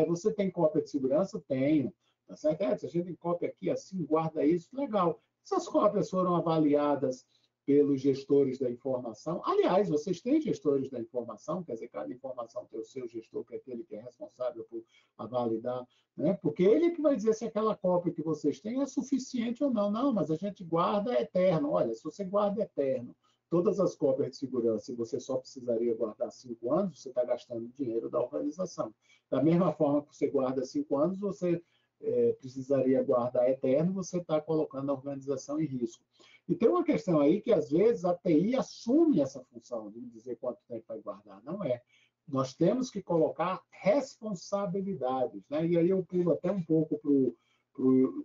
Você tem cópia de segurança? Tenho. Tá certo? Se a gente tem cópia aqui, assim, guarda isso, legal. Essas cópias foram avaliadas pelos gestores da informação. Aliás, vocês têm gestores da informação, quer dizer, cada informação tem o seu gestor, que é aquele que é responsável por validar, né? Porque ele que vai dizer se aquela cópia que vocês têm é suficiente ou não. Não, mas a gente guarda eterno. Olha, se você guarda eterno todas as cópias de segurança e você só precisaria guardar 5 anos, você está gastando dinheiro da organização. Da mesma forma que você guarda 5 anos, você precisaria guardar eterno, você está colocando a organização em risco. E tem uma questão aí que, às vezes, a TI assume essa função de dizer quanto tempo vai guardar. Não é. Nós temos que colocar responsabilidades, né? E aí eu pulo até um pouco para o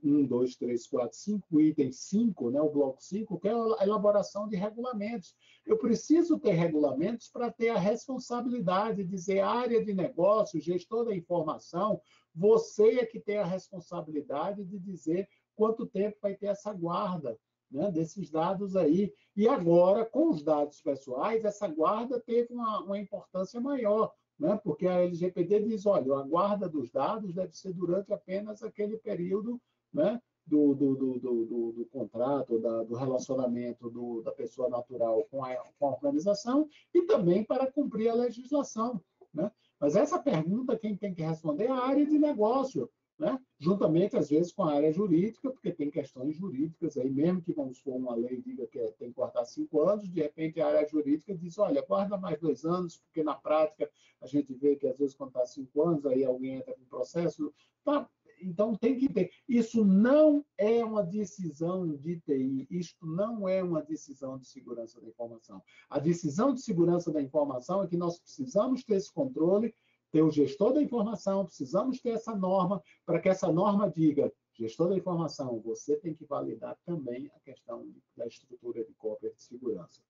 1, 2, 3, 4, 5, item 5, né? O bloco 5, que é a elaboração de regulamentos. Eu preciso ter regulamentos para ter a responsabilidade de dizer área de negócio, gestor da informação, você é que tem a responsabilidade de dizer quanto tempo vai ter essa guarda, né, desses dados aí. E agora, com os dados pessoais, essa guarda teve uma importância maior, né, porque a LGPD diz, olha, a guarda dos dados deve ser durante apenas aquele período, né, do contrato, do relacionamento da pessoa natural com a organização, e também para cumprir a legislação, né? Mas essa pergunta quem tem que responder é a área de negócio, né? Juntamente, às vezes, com a área jurídica, porque tem questões jurídicas aí, mesmo que, vamos supor, uma lei diga que tem que guardar 5 anos, de repente a área jurídica diz, olha, guarda mais 2 anos, porque na prática a gente vê que, às vezes, quando está 5 anos, aí alguém entra com processo. Tá? Então, tem que ter. Isso não é uma decisão de TI, isto não é uma decisão de segurança da informação. A decisão de segurança da informação é que nós precisamos ter esse controle, ter o gestor da informação, precisamos ter essa norma, para que essa norma diga, gestor da informação, você tem que validar também a questão da estrutura de cópia de segurança.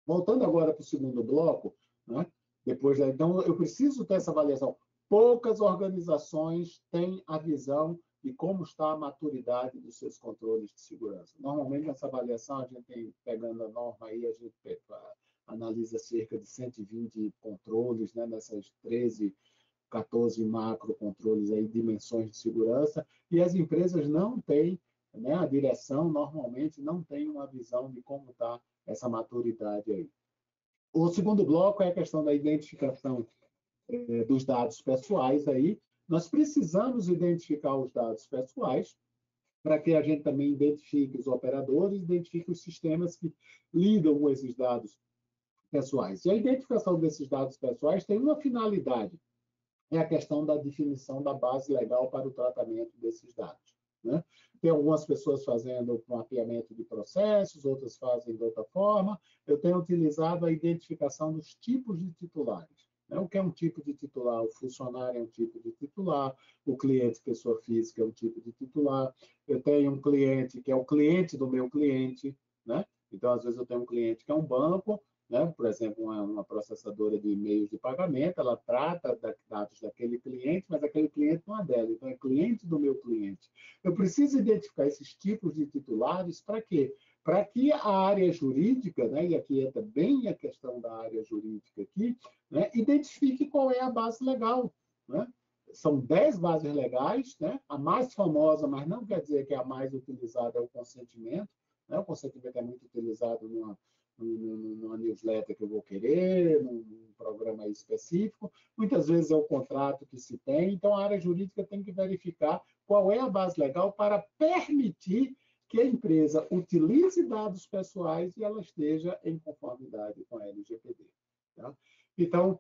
Voltando agora para o segundo bloco, né? Então, eu preciso ter essa avaliação. Poucas organizações têm a visão de como está a maturidade dos seus controles de segurança. Normalmente, nessa avaliação, a gente tem, pegando a norma aí, a gente analisa cerca de 120 controles, né, nessas 13, 14 macro controles aí, dimensões de segurança, e as empresas não têm, né, a direção normalmente não tem uma visão de como está essa maturidade aí. O segundo bloco é a questão da identificação dos dados pessoais aí. Nós precisamos identificar os dados pessoais para que a gente também identifique os operadores, identifique os sistemas que lidam com esses dados pessoais. E a identificação desses dados pessoais tem uma finalidade, é a questão da definição da base legal para o tratamento desses dados, né? Tem algumas pessoas fazendo mapeamento de processos, outras fazem de outra forma. Eu tenho utilizado a identificação dos tipos de titulares. Né? O que é um tipo de titular? O funcionário é um tipo de titular, o cliente, pessoa física, é um tipo de titular. Eu tenho um cliente que é o cliente do meu cliente, né? Então, às vezes, eu tenho um cliente que é um banco, né? Por exemplo, uma processadora de meios de pagamento, ela trata dados daquele cliente, mas aquele cliente não é dela, então é cliente do meu cliente. Eu preciso identificar esses tipos de titulares para quê? Para que a área jurídica, né, e aqui entra bem a questão da área jurídica aqui, né, identifique qual é a base legal. Né? São 10 bases legais, né? A mais famosa, mas não quer dizer que é a mais utilizada, é o consentimento. Né? O consentimento é muito utilizado numa newsletter que eu vou querer, num programa específico. Muitas vezes é o contrato que se tem, então a área jurídica tem que verificar qual é a base legal para permitir que a empresa utilize dados pessoais e ela esteja em conformidade com a LGPD. Tá? Então,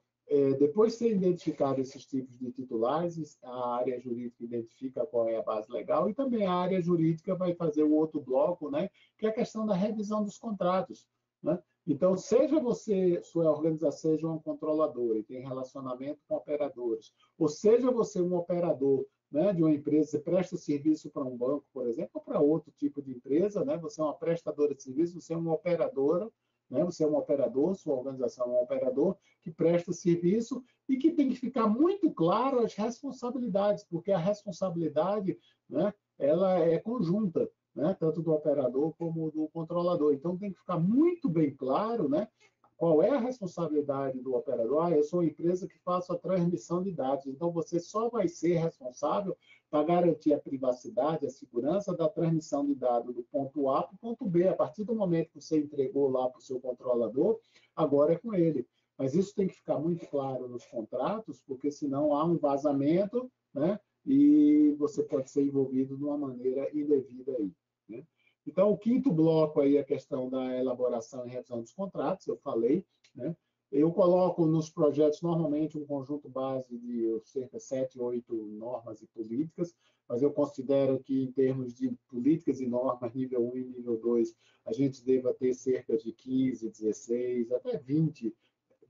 depois de ser identificado esses tipos de titulares, a área jurídica identifica qual é a base legal e também a área jurídica vai fazer o outro bloco, né, que é a questão da revisão dos contratos. Né? Então, seja você, sua organização seja uma controladora e tem relacionamento com operadores, ou seja você um operador, né, de uma empresa, você presta serviço para um banco, por exemplo, ou para outro tipo de empresa, né? Você é uma prestadora de serviço, você é uma operadora, né? Você é um operador, sua organização é um operador que presta serviço e que tem que ficar muito claro as responsabilidades, porque a responsabilidade, né, ela é conjunta, né, tanto do operador como do controlador. Então, tem que ficar muito bem claro, né, qual é a responsabilidade do operador. Ah, eu sou uma empresa que faço a transmissão de dados, então você só vai ser responsável para garantir a privacidade, a segurança da transmissão de dados do ponto A para o ponto B. A partir do momento que você entregou lá para o seu controlador, agora é com ele. Mas isso tem que ficar muito claro nos contratos, porque senão há um vazamento, né? E você pode ser envolvido de uma maneira indevida aí. Né? Então, o quinto bloco aí é a questão da elaboração e revisão dos contratos, eu falei. Né? Eu coloco nos projetos, normalmente, um conjunto base de cerca de 7, 8 normas e políticas, mas eu considero que, em termos de políticas e normas, nível 1 e nível 2, a gente deva ter cerca de 15, 16, até 20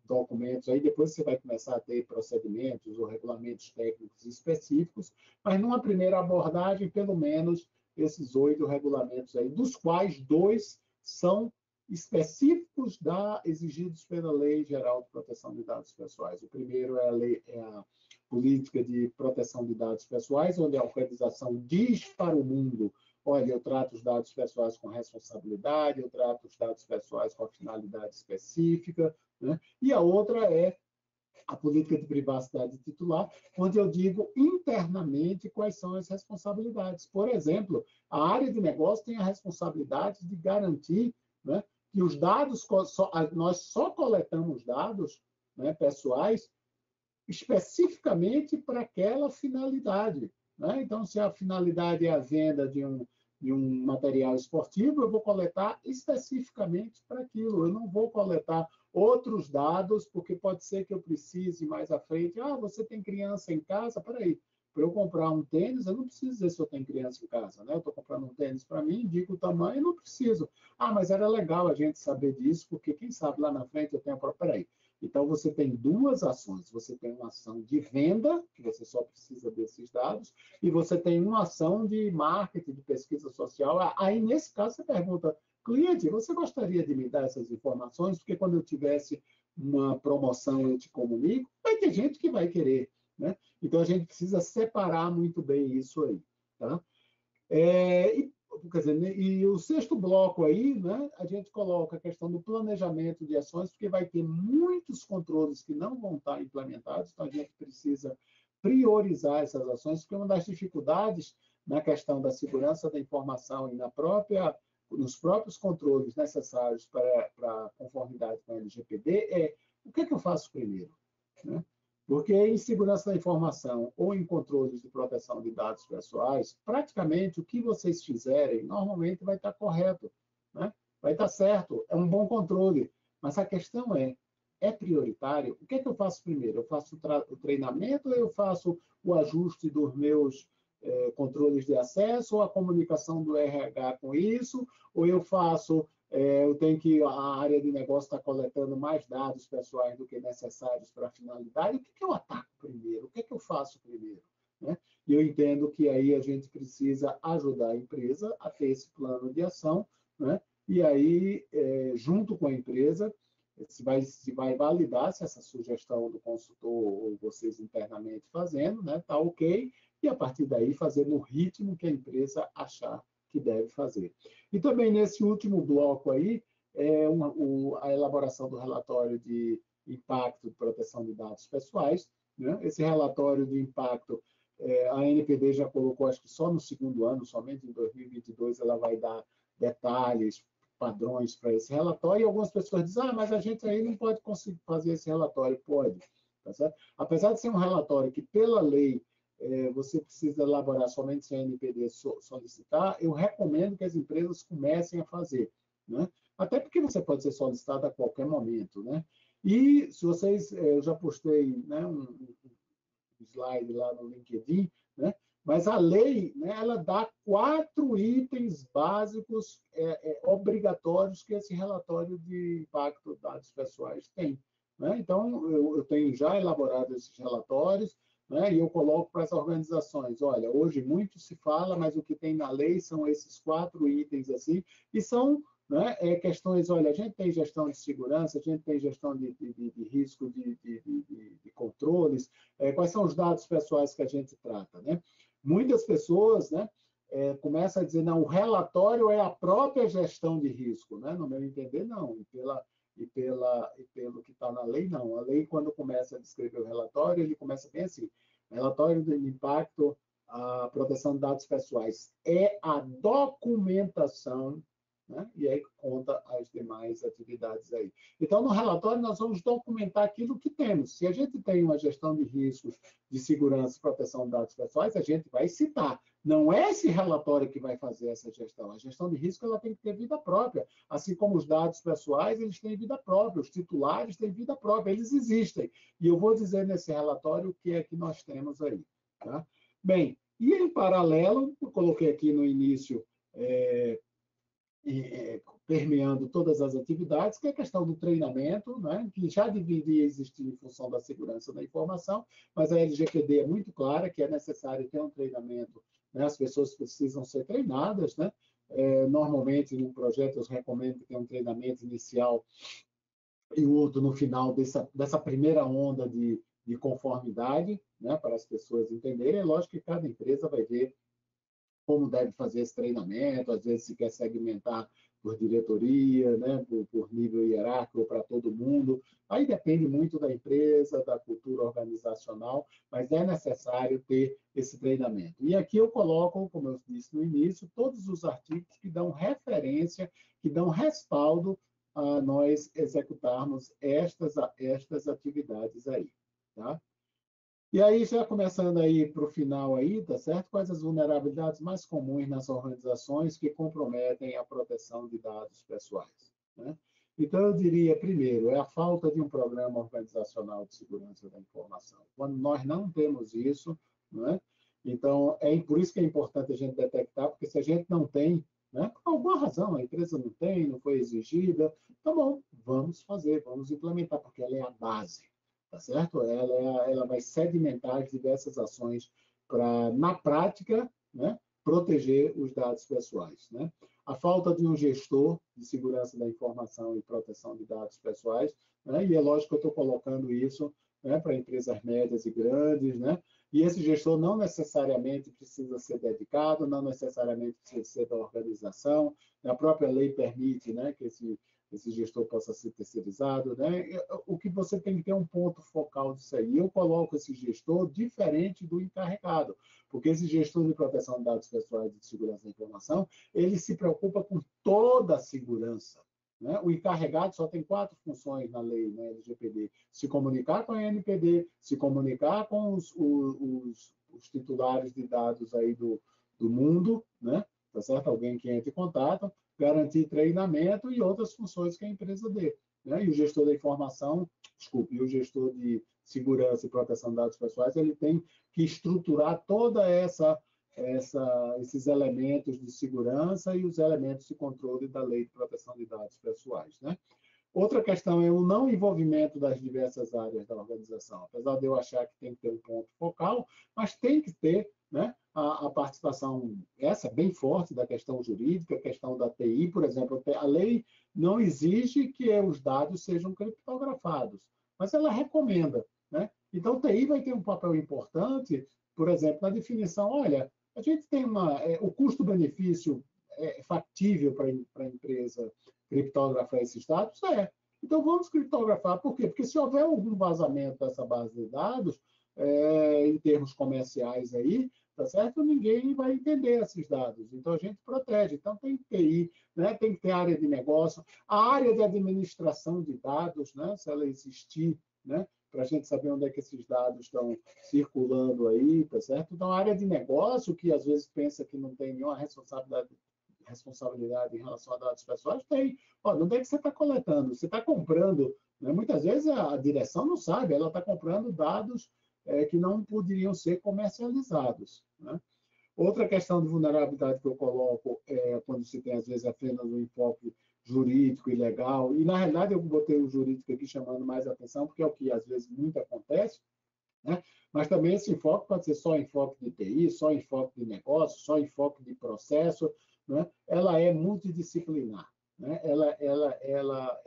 documentos. Aí depois você vai começar a ter procedimentos ou regulamentos técnicos específicos, mas numa primeira abordagem, pelo menos, esses 8 regulamentos aí, dos quais 2 são específicos exigidos pela Lei Geral de Proteção de Dados Pessoais. O primeiro é a Política de Proteção de Dados Pessoais, onde a organização diz para o mundo: olha, eu trato os dados pessoais com responsabilidade, eu trato os dados pessoais com a finalidade específica. Né? E a outra é a política de privacidade titular, onde eu digo internamente quais são as responsabilidades. Por exemplo, a área de negócio tem a responsabilidade de garantir, né, que os dados, nós só coletamos dados, né, pessoais especificamente para aquela finalidade. Né? Então, se a finalidade é a venda de um material esportivo, eu vou coletar especificamente para aquilo. Eu não vou coletar outros dados, porque pode ser que eu precise mais à frente. Ah, você tem criança em casa? Peraí, para eu comprar um tênis, eu não preciso dizer se eu tenho criança em casa. Né? Eu estou comprando um tênis para mim, indico o tamanho, não preciso. Ah, mas era legal a gente saber disso, porque quem sabe lá na frente eu tenho... Peraí. Então, você tem duas ações. Você tem uma ação de venda, que você só precisa desses dados, e você tem uma ação de marketing, de pesquisa social. Aí, nesse caso, você pergunta: cliente, você gostaria de me dar essas informações? Porque quando eu tivesse uma promoção, eu te comunico. Vai ter gente que vai querer. Né? Então, a gente precisa separar muito bem isso aí. Tá? Quer dizer, e o sexto bloco aí, né, a gente coloca a questão do planejamento de ações, porque vai ter muitos controles que não vão estar implementados, então a gente precisa priorizar essas ações, porque uma das dificuldades na questão da segurança da informação e nos próprios controles necessários para a conformidade com a LGPD é: o que eu faço primeiro? Né? Porque em segurança da informação ou em controles de proteção de dados pessoais, praticamente o que vocês fizerem normalmente vai estar correto, né? Vai estar certo, é um bom controle. Mas a questão é: é prioritário, o que é que eu faço primeiro? Eu faço o treinamento ou eu faço o ajuste dos meus controles de acesso, ou a comunicação do RH com isso, ou eu faço, eu tenho que, a área de negócio está coletando mais dados pessoais do que necessários para a finalidade, o que eu ataco primeiro? O que eu faço primeiro? Né? E eu entendo que aí a gente precisa ajudar a empresa a ter esse plano de ação, né? E aí, junto com a empresa, se vai validar se essa sugestão do consultor ou vocês internamente fazendo, né? Tá ok, e a partir daí fazer no ritmo que a empresa achar que deve fazer. E também nesse último bloco aí, a elaboração do relatório de impacto de proteção de dados pessoais, né? Esse relatório de impacto, a NPD já colocou, acho que só no segundo ano, somente em 2022, ela vai dar detalhes, padrões para esse relatório, e algumas pessoas dizem, mas a gente aí não pode conseguir fazer esse relatório. Pode, tá certo? Apesar de ser um relatório que, pela lei, você precisa elaborar somente se a NPD solicitar, eu recomendo que as empresas comecem a fazer, né? Até porque você pode ser solicitado a qualquer momento, né? E se vocês, eu já postei, né, um slide lá no LinkedIn, né? Mas a lei, né, ela dá 4 itens básicos obrigatórios que esse relatório de impacto de dados pessoais tem, né? Então, eu tenho já elaborado esses relatórios, né, e eu coloco para as organizações, olha, hoje muito se fala, mas o que tem na lei são esses 4 itens assim, e são, né, questões, olha, a gente tem gestão de segurança, a gente tem gestão de risco de controles, quais são os dados pessoais que a gente trata, né? Muitas pessoas, né, começam a dizer, não, o relatório é a própria gestão de risco, né? No meu entender, não, e pelo que está na lei, não. A lei, quando começa a descrever o relatório, ele começa bem assim, relatório do impacto à proteção de dados pessoais é a documentação, né? E aí conta as demais atividades aí. Então, no relatório, nós vamos documentar aquilo que temos. Se a gente tem uma gestão de riscos de segurança e proteção de dados pessoais, a gente vai citar. Não é esse relatório que vai fazer essa gestão. A gestão de risco ela tem que ter vida própria. Assim como os dados pessoais, eles têm vida própria. Os titulares têm vida própria. Eles existem. E eu vou dizer nesse relatório o que é que nós temos aí. Tá? Bem, e em paralelo, eu coloquei aqui no início... permeando todas as atividades, que é a questão do treinamento, né, que já deveria existir em função da segurança da informação, mas a LGPD é muito clara que é necessário ter um treinamento, né, as pessoas precisam ser treinadas, né, normalmente, num projeto, eu recomendo que tenha um treinamento inicial e o outro no final dessa primeira onda de conformidade, né, para as pessoas entenderem. É lógico que cada empresa vai ver como deve fazer esse treinamento, às vezes se quer segmentar por diretoria, né, por nível hierárquico para todo mundo. Aí depende muito da empresa, da cultura organizacional, mas é necessário ter esse treinamento. E aqui eu coloco, como eu disse no início, todos os artigos que dão referência, que dão respaldo a nós executarmos estas atividades aí, tá? E aí, já começando aí para o final aí, tá certo? Quais as vulnerabilidades mais comuns nas organizações que comprometem a proteção de dados pessoais, né? Então, eu diria, primeiro, é a falta de um programa organizacional de segurança da informação. Quando nós não temos isso, né? Então, por isso que é importante a gente detectar, porque se a gente não tem, né, por alguma razão, a empresa não tem, não foi exigida, tá bom, vamos fazer, vamos implementar, porque ela é a base. Tá certo? Ela vai segmentar as diversas ações para, na prática, né, proteger os dados pessoais, né? A falta de um gestor de segurança da informação e proteção de dados pessoais, né? E é lógico que eu estou colocando isso, né, para empresas médias e grandes, né? E esse gestor não necessariamente precisa ser dedicado, não necessariamente precisa ser da organização. A própria lei permite, né, que esse gestor possa ser terceirizado, né? O que você tem que ter um ponto focal disso aí. Eu coloco esse gestor diferente do encarregado, porque esse gestor de proteção de dados pessoais e de segurança da informação, ele se preocupa com toda a segurança, né? O encarregado só tem 4 funções na lei, na LGPD: se comunicar com a NPD, se comunicar com os titulares de dados aí do mundo, né? Tá certo? Alguém que entre em contato, garantir treinamento e outras funções que a empresa dê. né? E o gestor da informação, desculpe, e o gestor de segurança e proteção de dados pessoais, ele tem que estruturar toda esses elementos de segurança e os elementos de controle da Lei de Proteção de Dados Pessoais, né? Outra questão é o não envolvimento das diversas áreas da organização. Apesar de eu achar que tem que ter um ponto focal, mas tem que ter, né, a participação essa bem forte da questão jurídica, a questão da TI, por exemplo. A lei não exige que os dados sejam criptografados, mas ela recomenda, né? Então, a TI vai ter um papel importante, por exemplo, na definição, olha, a gente tem o custo-benefício factível para a empresa criptografar esses dados? Então, vamos criptografar. Por quê? Porque se houver algum vazamento dessa base de dados, em termos comerciais aí, tá certo? Ninguém vai entender esses dados. Então, a gente protege. Então, tem que ter TI, né? Tem que ter área de negócio, a área de administração de dados, né? Se ela existir, né? Para a gente saber onde é que esses dados estão circulando aí, tá certo? Então, a área de negócio, que às vezes pensa que não tem nenhuma responsabilidade em relação a dados pessoais, tem. Olha, onde é que você está coletando? Você está comprando, né? Muitas vezes a direção não sabe, ela está comprando dados que não poderiam ser comercializados, né? Outra questão de vulnerabilidade que eu coloco é quando se tem, às vezes, apenas um enfoque jurídico e legal, e, na realidade, eu botei o jurídico aqui chamando mais atenção, porque é o que, às vezes, muito acontece, né? Mas também esse enfoque pode ser só enfoque de TI, só enfoque de negócio, só enfoque de processo, né? Ela é multidisciplinar, né? Ela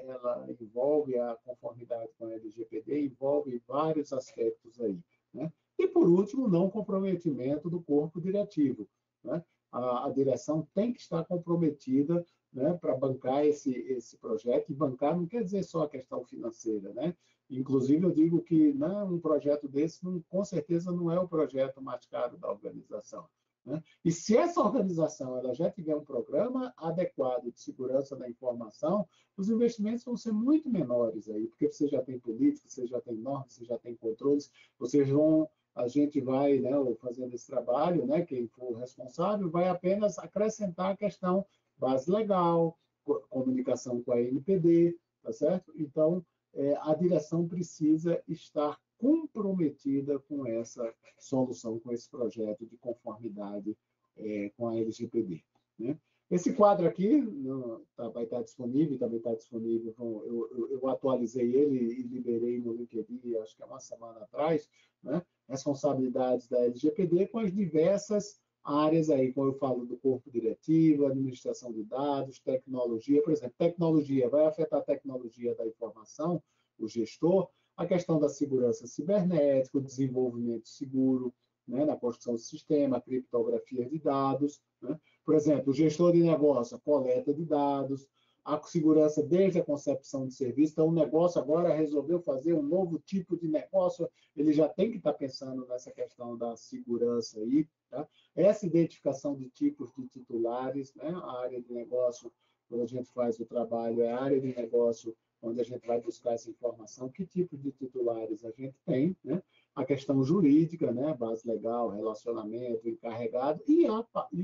envolve a conformidade com a LGPD, envolve vários aspectos aí, né? E, por último, não comprometimento do corpo diretivo, né? A direção tem que estar comprometida, né, para bancar esse projeto, e bancar não quer dizer só a questão financeira, né? Inclusive, eu digo que um projeto desse, com certeza, não é o projeto mais caro da organização, né? E se essa organização ela já tiver um programa adequado de segurança da informação, os investimentos vão ser muito menores aí, porque você já tem política, você já tem normas, você já tem controles, a gente vai, né, fazendo esse trabalho, né, quem for responsável vai apenas acrescentar a questão base legal, comunicação com a ANPD, tá certo? Então, a direção precisa estar comprometida com essa solução, com esse projeto de conformidade com a LGPD, né? Esse quadro aqui vai estar disponível, também está disponível. Eu atualizei ele e liberei no LinkedIn, acho que há uma semana atrás, né? Responsabilidades da LGPD com as diversas áreas aí, como eu falo do corpo diretivo, administração de dados, tecnologia. Por exemplo, tecnologia vai afetar a tecnologia da informação, o gestor, a questão da segurança cibernética, o desenvolvimento seguro, né, na construção do sistema, a criptografia de dados, né? Por exemplo, o gestor de negócio, a coleta de dados, a segurança desde a concepção de serviço. Então, o negócio agora resolveu fazer um novo tipo de negócio, ele já tem que estar pensando nessa questão da segurança aí, tá? Essa identificação de tipos de titulares, né? A área de negócio, quando a gente faz o trabalho, é a área de negócio onde a gente vai buscar essa informação, que tipo de titulares a gente tem, né? A questão jurídica, né? Base legal, relacionamento, encarregado, e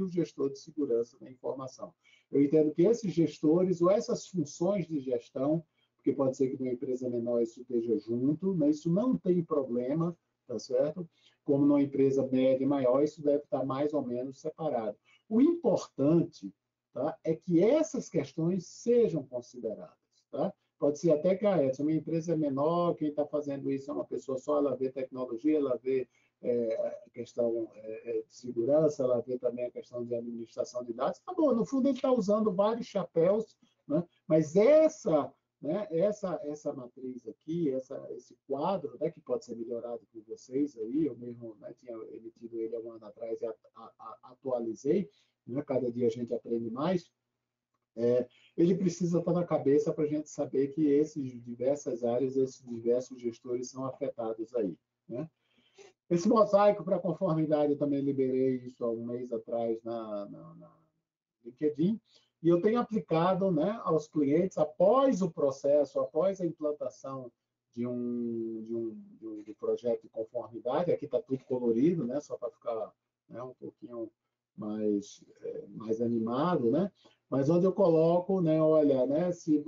o gestor de segurança da informação. Eu entendo que esses gestores, ou essas funções de gestão, porque pode ser que numa empresa menor isso esteja junto, mas isso não tem problema, tá certo? Como numa empresa média e maior, isso deve estar mais ou menos separado. O importante, tá, é que essas questões sejam consideradas, tá? Pode ser até que se uma empresa é menor, quem está fazendo isso é uma pessoa só, ela vê tecnologia, ela vê a questão de segurança, ela vê também a questão de administração de dados. Tá bom, no fundo ele está usando vários chapéus, né? Mas né, essa matriz aqui, esse quadro, né, que pode ser melhorado por vocês aí, eu mesmo, né, tinha emitido ele há um ano atrás e atualizei, né? Cada dia a gente aprende mais. Ele precisa estar na cabeça para a gente saber que essas diversas áreas, esses diversos gestores são afetados aí, né? Esse mosaico para conformidade, eu também liberei isso há um mês atrás na LinkedIn, e eu tenho aplicado, né, aos clientes, após o processo, após a implantação de um projeto de conformidade. Aqui está tudo colorido, né, só para ficar, né, um pouquinho mais animado, né? Mas onde eu coloco, né, olha, né, se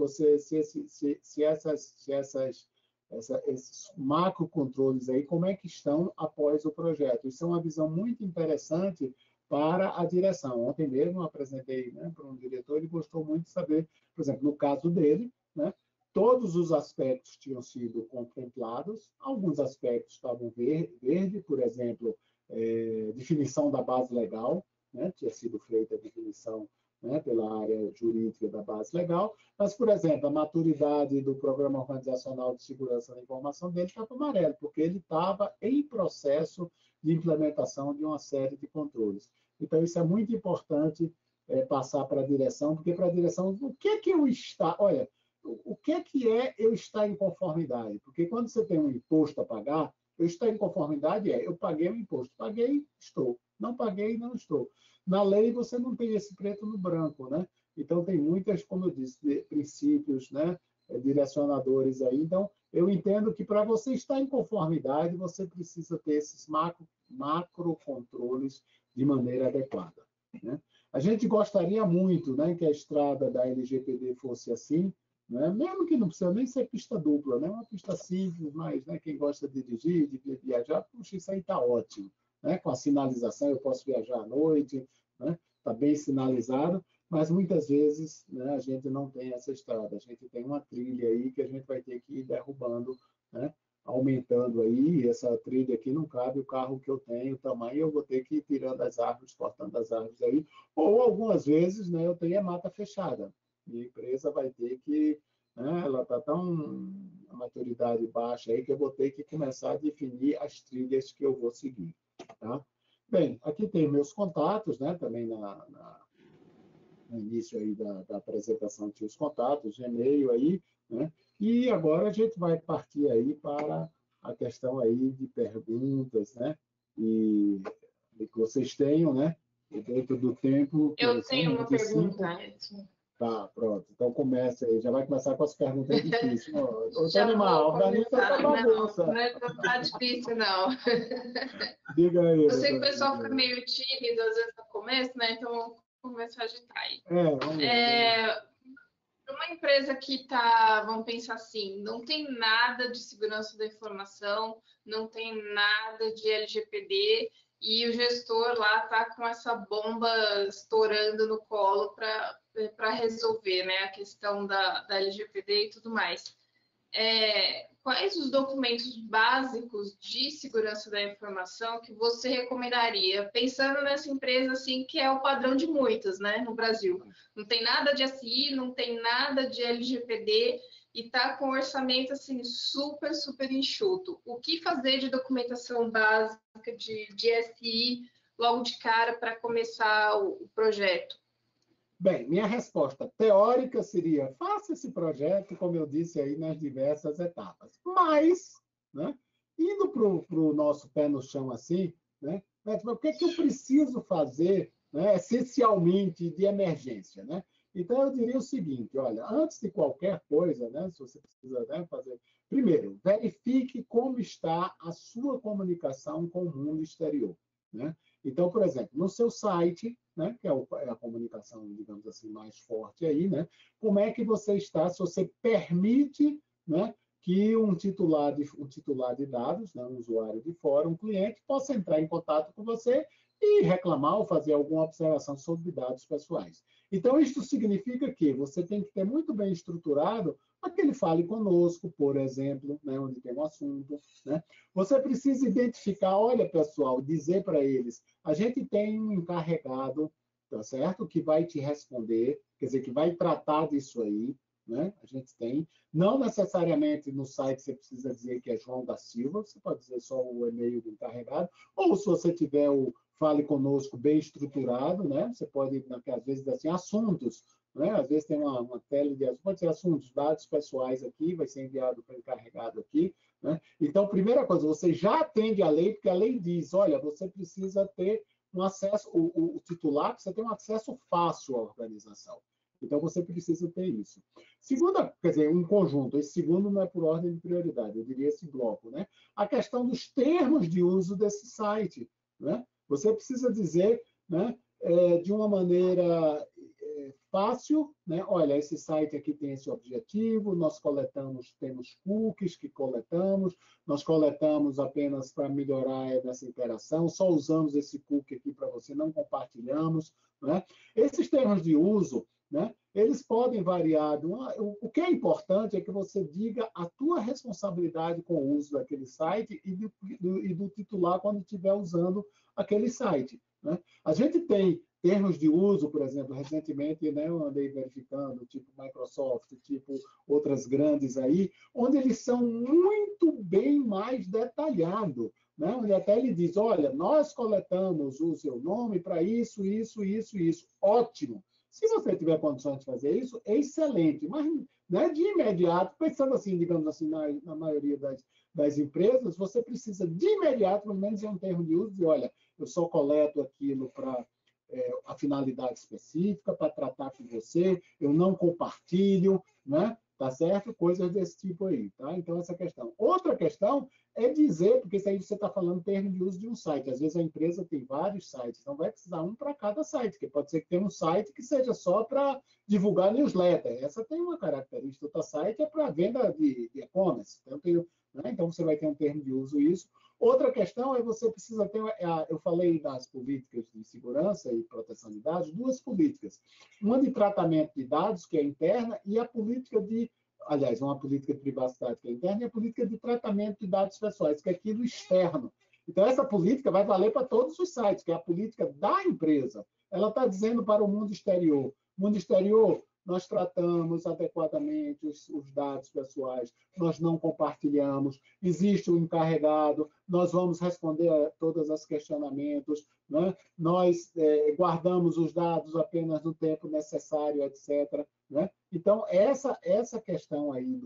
esses macrocontroles aí, como é que estão após o projeto? Isso é uma visão muito interessante para a direção. Ontem mesmo eu apresentei, né, para um diretor, ele gostou muito de saber, por exemplo, no caso dele, né, todos os aspectos tinham sido contemplados, alguns aspectos estavam verde, por exemplo, definição da base legal, né, tinha sido feita a definição, né, pela área jurídica da base legal, mas, por exemplo, a maturidade do Programa Organizacional de Segurança da Informação dele estava amarelo, porque ele estava em processo de implementação de uma série de controles. Então, isso é muito importante passar para a direção, porque para a direção, o que é que eu está... Olha, o que é eu estar em conformidade? Porque quando você tem um imposto a pagar, eu estar em conformidade eu paguei o imposto. Paguei, estou. Não paguei, não estou. Na lei, você não tem esse preto no branco, né? Então, tem muitas, como eu disse, princípios, né, direcionadores aí. Então, eu entendo que para você estar em conformidade, você precisa ter esses macrocontroles de maneira adequada, né? A gente gostaria muito, né, que a estrada da LGPD fosse assim, né? Mesmo que não precisa nem ser pista dupla, né? Uma pista simples, mas, né, quem gosta de dirigir, de viajar, puxa, isso aí está ótimo, né? Com a sinalização, eu posso viajar à noite, né? Está bem sinalizado, mas muitas vezes, né, a gente não tem essa estrada, a gente tem uma trilha aí que a gente vai ter que ir derrubando, né? Aumentando aí, essa trilha aqui não cabe o carro que eu tenho, o tamanho, eu vou ter que ir tirando as árvores, cortando as árvores aí, ou algumas vezes, né, eu tenho a mata fechada, e a empresa vai ter que, né, ela está tão a maturidade baixa aí que eu vou ter que começar a definir as trilhas que eu vou seguir, tá? Bem, aqui tem meus contatos, né, também no início aí da apresentação tinha os contatos, Gmail aí, né? E agora a gente vai partir aí para a questão aí de perguntas, né? E que vocês tenham, né? E dentro do tempo... Eu tenho uma pergunta, Edson. Tá, pronto. Então começa aí. Já vai começar com as perguntas difíceis. Já Animal, vou começar. bagunça. Não tá difícil, não. Diga aí. Eu sei que o pessoal fica meio tímido, às vezes, no começo, né? Então, vamos começar a agitar aí. Vamos lá. Uma empresa que tá, vamos pensar assim, não tem nada de segurança da informação, não tem nada de LGPD, e o gestor lá tá com essa bomba estourando no colo para resolver, né, a questão da LGPD e tudo mais. Quais os documentos básicos de segurança da informação que você recomendaria, pensando nessa empresa assim que é o padrão de muitas, né, no Brasil? Não tem nada de SI, não tem nada de LGPD e está com um orçamento assim super, super enxuto. O que fazer de documentação básica de SI logo de cara para começar o projeto? Bem, minha resposta teórica seria: faça esse projeto, como eu disse aí, nas diversas etapas. Mas, né, indo para o nosso pé no chão assim, né, o que é que eu preciso fazer, né, essencialmente de emergência, né? Então, eu diria o seguinte: olha, antes de qualquer coisa, né, se você precisa, né, fazer... Primeiro, verifique como está a sua comunicação com o mundo exterior, né? Então, por exemplo, no seu site, né, que é a comunicação, digamos assim, mais forte aí, né, como é que você está, se você permite, né, que um titular de dados, né, um usuário de fora, um cliente, possa entrar em contato com você e reclamar ou fazer alguma observação sobre dados pessoais. Então, isso significa que você tem que ter muito bem estruturado aquele fale conosco, por exemplo, né, onde tem um assunto, né? Você precisa identificar, olha, pessoal, dizer para eles, a gente tem um encarregado, tá certo? Que vai te responder, quer dizer, que vai tratar disso aí, né? A gente tem. Não necessariamente no site você precisa dizer que é João da Silva, você pode dizer só o e-mail do encarregado, ou se você tiver o Fale Conosco bem estruturado, né? Você pode, às vezes, dizer assim, assuntos, né? Às vezes tem uma tela de assuntos, pode ser assuntos, dados pessoais aqui, vai ser enviado para o encarregado aqui, né? Então, primeira coisa, você já atende a lei, porque a lei diz, olha, você precisa ter um acesso, o titular precisa ter um acesso fácil à organização. Então, você precisa ter isso. Segunda, quer dizer, um conjunto. Esse segundo não é por ordem de prioridade, eu diria esse bloco, né? A questão dos termos de uso desse site, né? Você precisa dizer, né, de uma maneira fácil, né? Olha, esse site aqui tem esse objetivo, nós temos cookies que coletamos, nós coletamos apenas para melhorar essa interação, só usamos esse cookie aqui para você, não compartilhamos, né? Esses termos de uso, né? Eles podem variar. O que é importante é que você diga a tua responsabilidade com o uso daquele site e do titular quando estiver usando aquele site, né? A gente tem termos de uso, por exemplo, recentemente, né, eu andei verificando, tipo Microsoft, tipo outras grandes aí, onde eles são muito bem mais detalhados, né? Onde até ele diz, olha, nós coletamos o seu nome para isso, isso, isso, isso. Ótimo. Se você tiver condições de fazer isso, é excelente. Mas, né, de imediato, pensando assim, digamos assim, na maioria das empresas, você precisa de imediato, pelo menos em um termo de uso, de, olha, eu só coleto aquilo para a finalidade específica, para tratar com você, eu não compartilho, né? Tá certo? Coisas desse tipo aí, tá? Então, essa questão. Outra questão é dizer, porque isso aí você está falando termo de uso de um site. Às vezes a empresa tem vários sites, então vai precisar um para cada site, porque pode ser que tenha um site que seja só para divulgar newsletter. Essa tem uma característica. Outro site é para venda de e-commerce. Né? Então, você vai ter um termo de uso isso. Outra questão é você precisa ter, eu falei das políticas de segurança e proteção de dados, duas políticas. Uma de tratamento de dados, que é interna, e a política aliás, uma política de privacidade que é interna, e a política de tratamento de dados pessoais, que é aquilo externo. Então, essa política vai valer para todos os sites, que é a política da empresa. Ela está dizendo para o mundo exterior. Mundo exterior, nós tratamos adequadamente os dados pessoais, nós não compartilhamos, existe o encarregado, nós vamos responder a todos os questionamentos, né? Nós guardamos os dados apenas no tempo necessário, etc. Né? Então, essa questão aí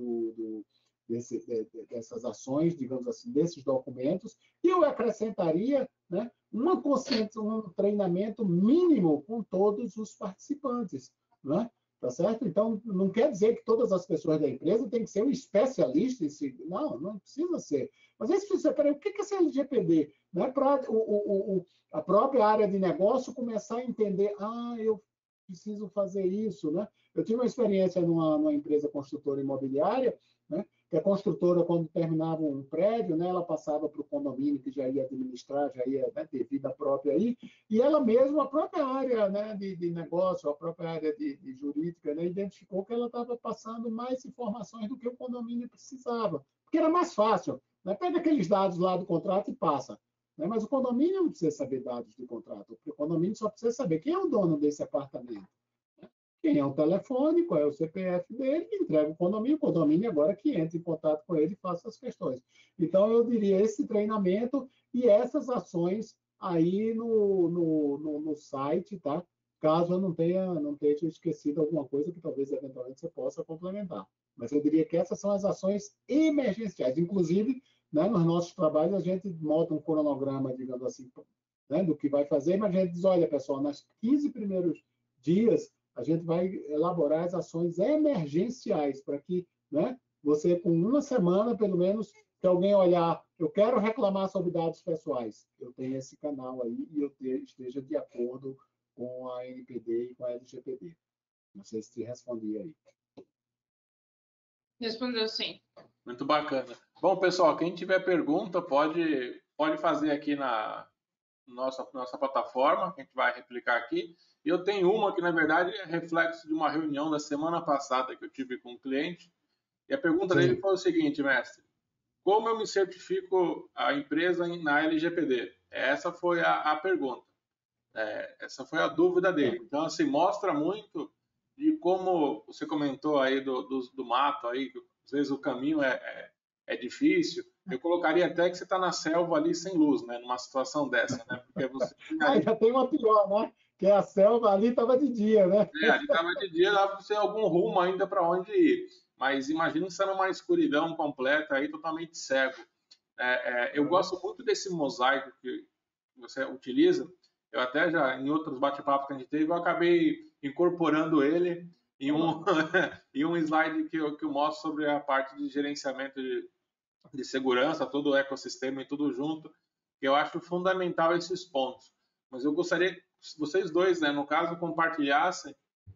dessas ações, digamos assim, desses documentos, e eu acrescentaria, né, um treinamento mínimo com todos os participantes, né? Tá certo? Então, não quer dizer que todas as pessoas da empresa têm que ser um especialista em si. Não, não precisa ser. Mas aí, se você, peraí, o que é esse LGPD? Não é para a própria área de negócio começar a entender, eu preciso fazer isso, né? Eu tive uma experiência numa empresa construtora imobiliária, né? Que a construtora, quando terminava um prédio, né, ela passava para o condomínio que já ia administrar, já ia, né, ter vida própria aí, e ela mesma, a própria área, né, de negócio, a própria área de jurídica, né, identificou que ela estava passando mais informações do que o condomínio precisava, porque era mais fácil. Né? Pega aqueles dados lá do contrato e passa. Né? Mas o condomínio não precisa saber dados do contrato, o condomínio só precisa saber quem é o dono desse apartamento. Quem é o telefone, qual é o CPF dele, entrega o condomínio agora que entre em contato com ele e faça as questões. Então, eu diria esse treinamento e essas ações aí no site, tá? Caso eu não tenha esquecido alguma coisa que talvez eventualmente você possa complementar. Mas eu diria que essas são as ações emergenciais. Inclusive, né, nos nossos trabalhos, a gente monta um cronograma, digamos assim, né, do que vai fazer, mas a gente diz, olha, pessoal, nos 15 primeiros dias, a gente vai elaborar as ações emergenciais para que, né, você, com uma semana, pelo menos, que alguém olhar, eu quero reclamar sobre dados pessoais, eu tenho esse canal aí e eu esteja de acordo com a NPD e com a LGPD. Não sei se te respondi aí. Respondeu sim. Muito bacana. Bom, pessoal, quem tiver pergunta pode fazer aqui na nossa plataforma, que a gente vai replicar aqui. E eu tenho uma que, na verdade, é reflexo de uma reunião da semana passada que eu tive com um cliente. E a pergunta dele foi o seguinte, mestre: como eu me certifico a empresa na LGPD? Essa foi a pergunta. Essa foi a dúvida dele. Então, assim, mostra muito de como você comentou aí do mato, aí, que às vezes o caminho é difícil. Eu colocaria até que você está na selva ali sem luz, né? Numa situação dessa, né? Porque você já tem uma pior, né? Que a selva ali estava de dia, né? Ali estava de dia, dava para ter algum rumo ainda para onde ir. Mas imagina você numa escuridão completa, aí totalmente cego. Eu gosto muito desse mosaico que você utiliza. Eu até já, em outros bate-papos que a gente teve, eu acabei incorporando ele em um slide que eu mostro sobre a parte de gerenciamento de segurança, todo o ecossistema e tudo junto, que eu acho fundamental esses pontos. Mas eu gostaria que vocês dois, né, no caso, compartilhassem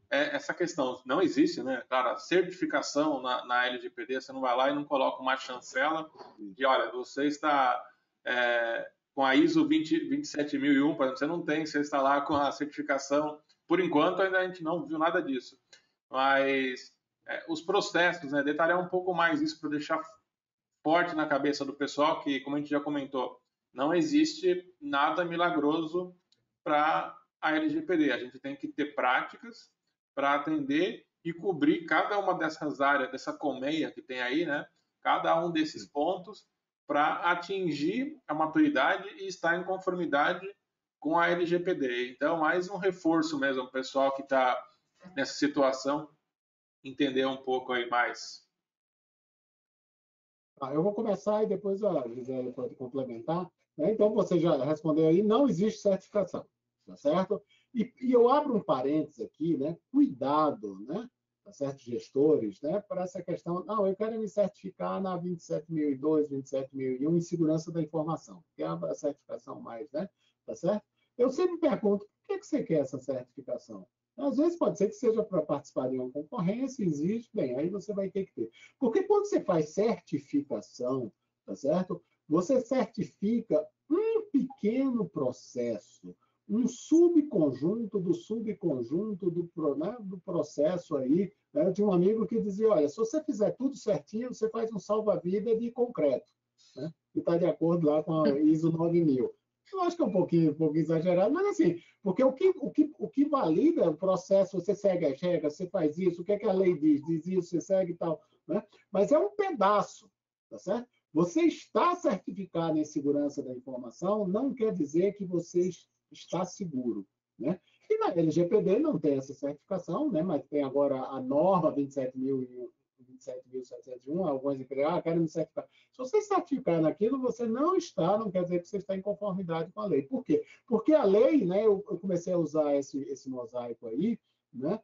essa questão. Não existe, né, cara, certificação na LGPD, você não vai lá e não coloca uma chancela de, olha, você está com a ISO 27001, por exemplo, você não tem, você está lá com a certificação. Por enquanto, ainda a gente não viu nada disso. Mas os processos, né, detalhar um pouco mais isso para deixar forte na cabeça do pessoal, que, como a gente já comentou, não existe nada milagroso para a LGPD. A gente tem que ter práticas para atender e cobrir cada uma dessas áreas, dessa colmeia que tem aí, né? Cada um desses pontos para atingir a maturidade e estar em conformidade com a LGPD. Então, mais um reforço mesmo, o pessoal que está nessa situação, entender um pouco aí mais. Eu vou começar e depois a Gisele pode complementar. Né? Então, você já respondeu aí, não existe certificação, tá certo? E eu abro um parênteses aqui, né? Cuidado, né? Tá certo, gestores, né? Para essa questão, não, eu quero me certificar na 27002, 27001 em segurança da informação, que é a certificação mais, né? Tá certo? Eu sempre pergunto, por que você quer essa certificação? Às vezes pode ser que seja para participar de uma concorrência, existe, bem, aí você vai ter que ter. Porque quando você faz certificação, tá certo? Você certifica um pequeno processo, um subconjunto do subconjunto do processo aí, né? De um amigo que dizia, olha, se você fizer tudo certinho, você faz um salva-vida de concreto, né? Que está de acordo lá com a ISO 9000. Eu acho que é um pouquinho exagerado, mas assim, porque o que valida o processo, você segue as regras, você faz isso, o que é que a lei diz? Diz isso, você segue e tal, né? Mas é um pedaço, tá certo? Você está certificado em segurança da informação, não quer dizer que você está seguro, né? E na LGPD não tem essa certificação, né? Mas tem agora a norma 27.701, algumas empresas, querem me certificar. Se você certificar naquilo, você não quer dizer que você está em conformidade com a lei. Por quê? Porque a lei, né, eu comecei a usar esse mosaico aí, né,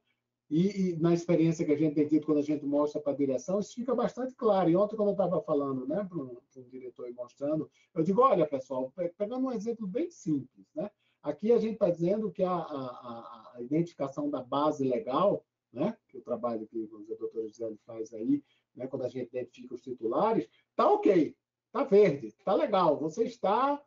e na experiência que a gente tem tido quando a gente mostra para a direção, isso fica bastante claro. E ontem, quando eu estava falando, né, para um diretor e mostrando, eu digo, olha, pessoal, pegando um exemplo bem simples, né, aqui a gente está dizendo que a identificação da base legal, né, que o trabalho que o doutor Gisele faz aí, né, quando a gente identifica os titulares, está ok, está verde, está legal, você está,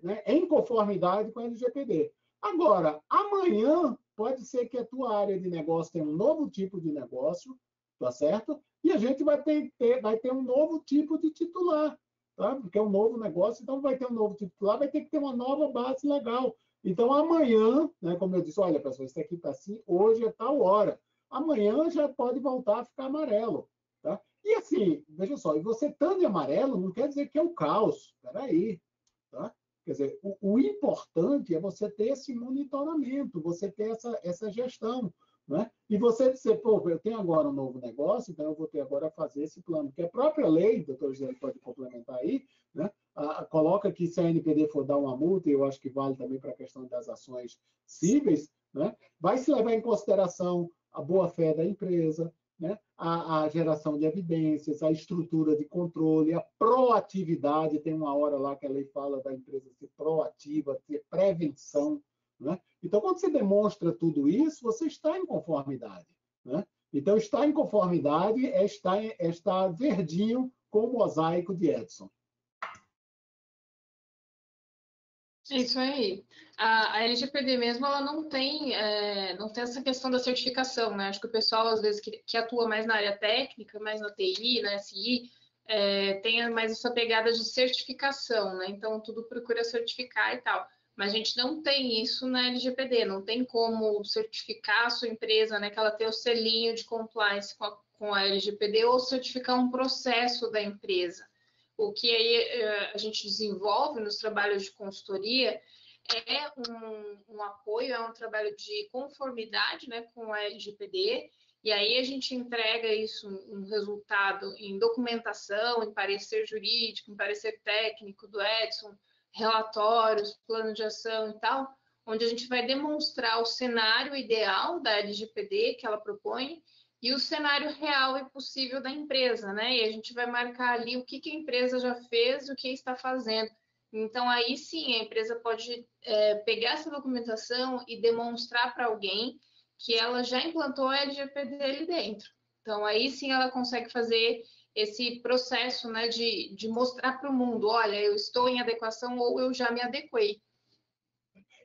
né, em conformidade com a LGPD. Agora, amanhã, pode ser que a tua área de negócio tenha um novo tipo de negócio, tá certo? E a gente vai ter um novo tipo de titular, tá? Porque é um novo negócio, então vai ter um novo titular, vai ter que ter uma nova base legal. Então, amanhã, né, como eu disse, olha, pessoal, isso aqui está assim, hoje é tal hora. Amanhã já pode voltar a ficar amarelo. Tá? E assim, veja só, e você estando de amarelo não quer dizer que é o caos. Espera aí. Tá? Quer dizer, o importante é você ter esse monitoramento, você ter essa gestão. Né? E você dizer, pô, eu tenho agora um novo negócio, então eu vou ter agora a fazer esse plano. Porque a própria lei, doutor Gisele pode complementar aí, né? Coloca que se a NPD for dar uma multa, e eu acho que vale também para a questão das ações cíveis, né? Vai se levar em consideração a boa-fé da empresa, né? A geração de evidências, a estrutura de controle, a proatividade. Tem uma hora lá que a lei fala da empresa ser proativa, ter prevenção. Né? Então, quando você demonstra tudo isso, você está em conformidade. Né? Então, estar em conformidade é estar verdinho com o mosaico de Edson. É isso aí. A LGPD mesmo, ela não tem essa questão da certificação, né? Acho que o pessoal, às vezes, que atua mais na área técnica, mais na TI, na SI, tem mais essa pegada de certificação, né? Então, tudo procura certificar e tal. Mas a gente não tem isso na LGPD, não tem como certificar a sua empresa, né? Que ela tenha o selinho de compliance com a LGPD ou certificar um processo da empresa. O que aí a gente desenvolve nos trabalhos de consultoria é um apoio, é um trabalho de conformidade, né, com a LGPD, e aí a gente entrega isso, um resultado em documentação, em parecer jurídico, em parecer técnico do Edson, relatórios, plano de ação e tal, onde a gente vai demonstrar o cenário ideal da LGPD que ela propõe e o cenário real e possível da empresa, né? E a gente vai marcar ali o que a empresa já fez, o que está fazendo. Então, aí sim, a empresa pode pegar essa documentação e demonstrar para alguém que ela já implantou a LGPD ali dentro. Então, aí sim ela consegue fazer esse processo, né, de mostrar para o mundo, olha, eu estou em adequação ou eu já me adequei.